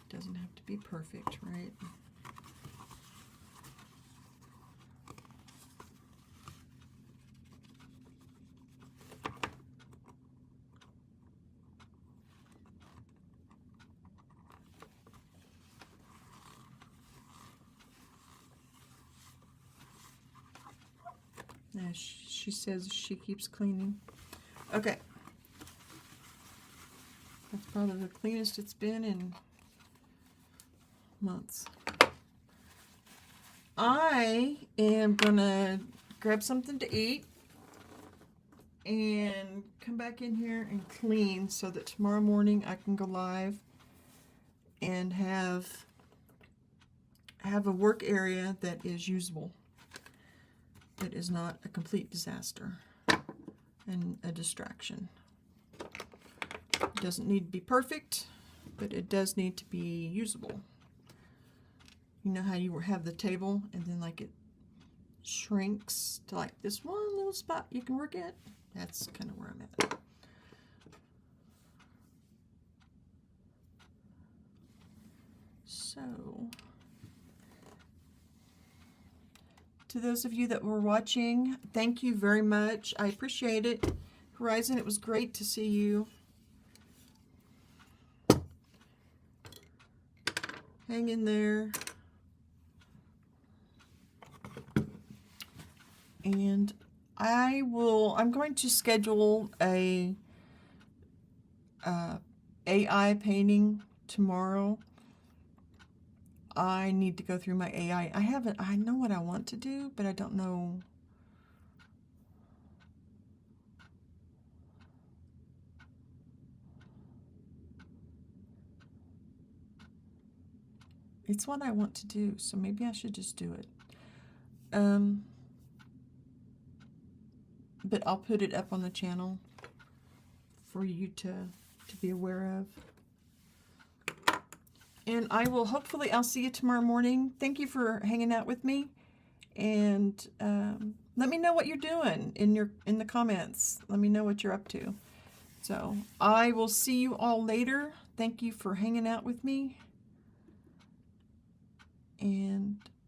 Doesn't have to be perfect, right? Yeah, she says she keeps cleaning. Okay. That's probably the cleanest it's been in months. I am gonna grab something to eat and come back in here and clean so that tomorrow morning I can go live and have a work area that is usable, that is not a complete disaster and a distraction. It doesn't need to be perfect, but it does need to be usable. You know how you have the table and then like it shrinks to like this one little spot you can work at? That's kind of where I'm at. So, to those of you that were watching, thank you very much. I appreciate it. Horizon, it was great to see you. Hang in there. And I'm going to schedule a AI painting tomorrow. I need to go through my AI. I know what I want to do, but I don't know. It's what I want to do, so maybe I should just do it. But I'll put it up on the channel for you to be aware of. And hopefully I'll see you tomorrow morning. Thank you for hanging out with me. And let me know what you're doing in the comments. Let me know what you're up to. So I will see you all later. Thank you for hanging out with me. And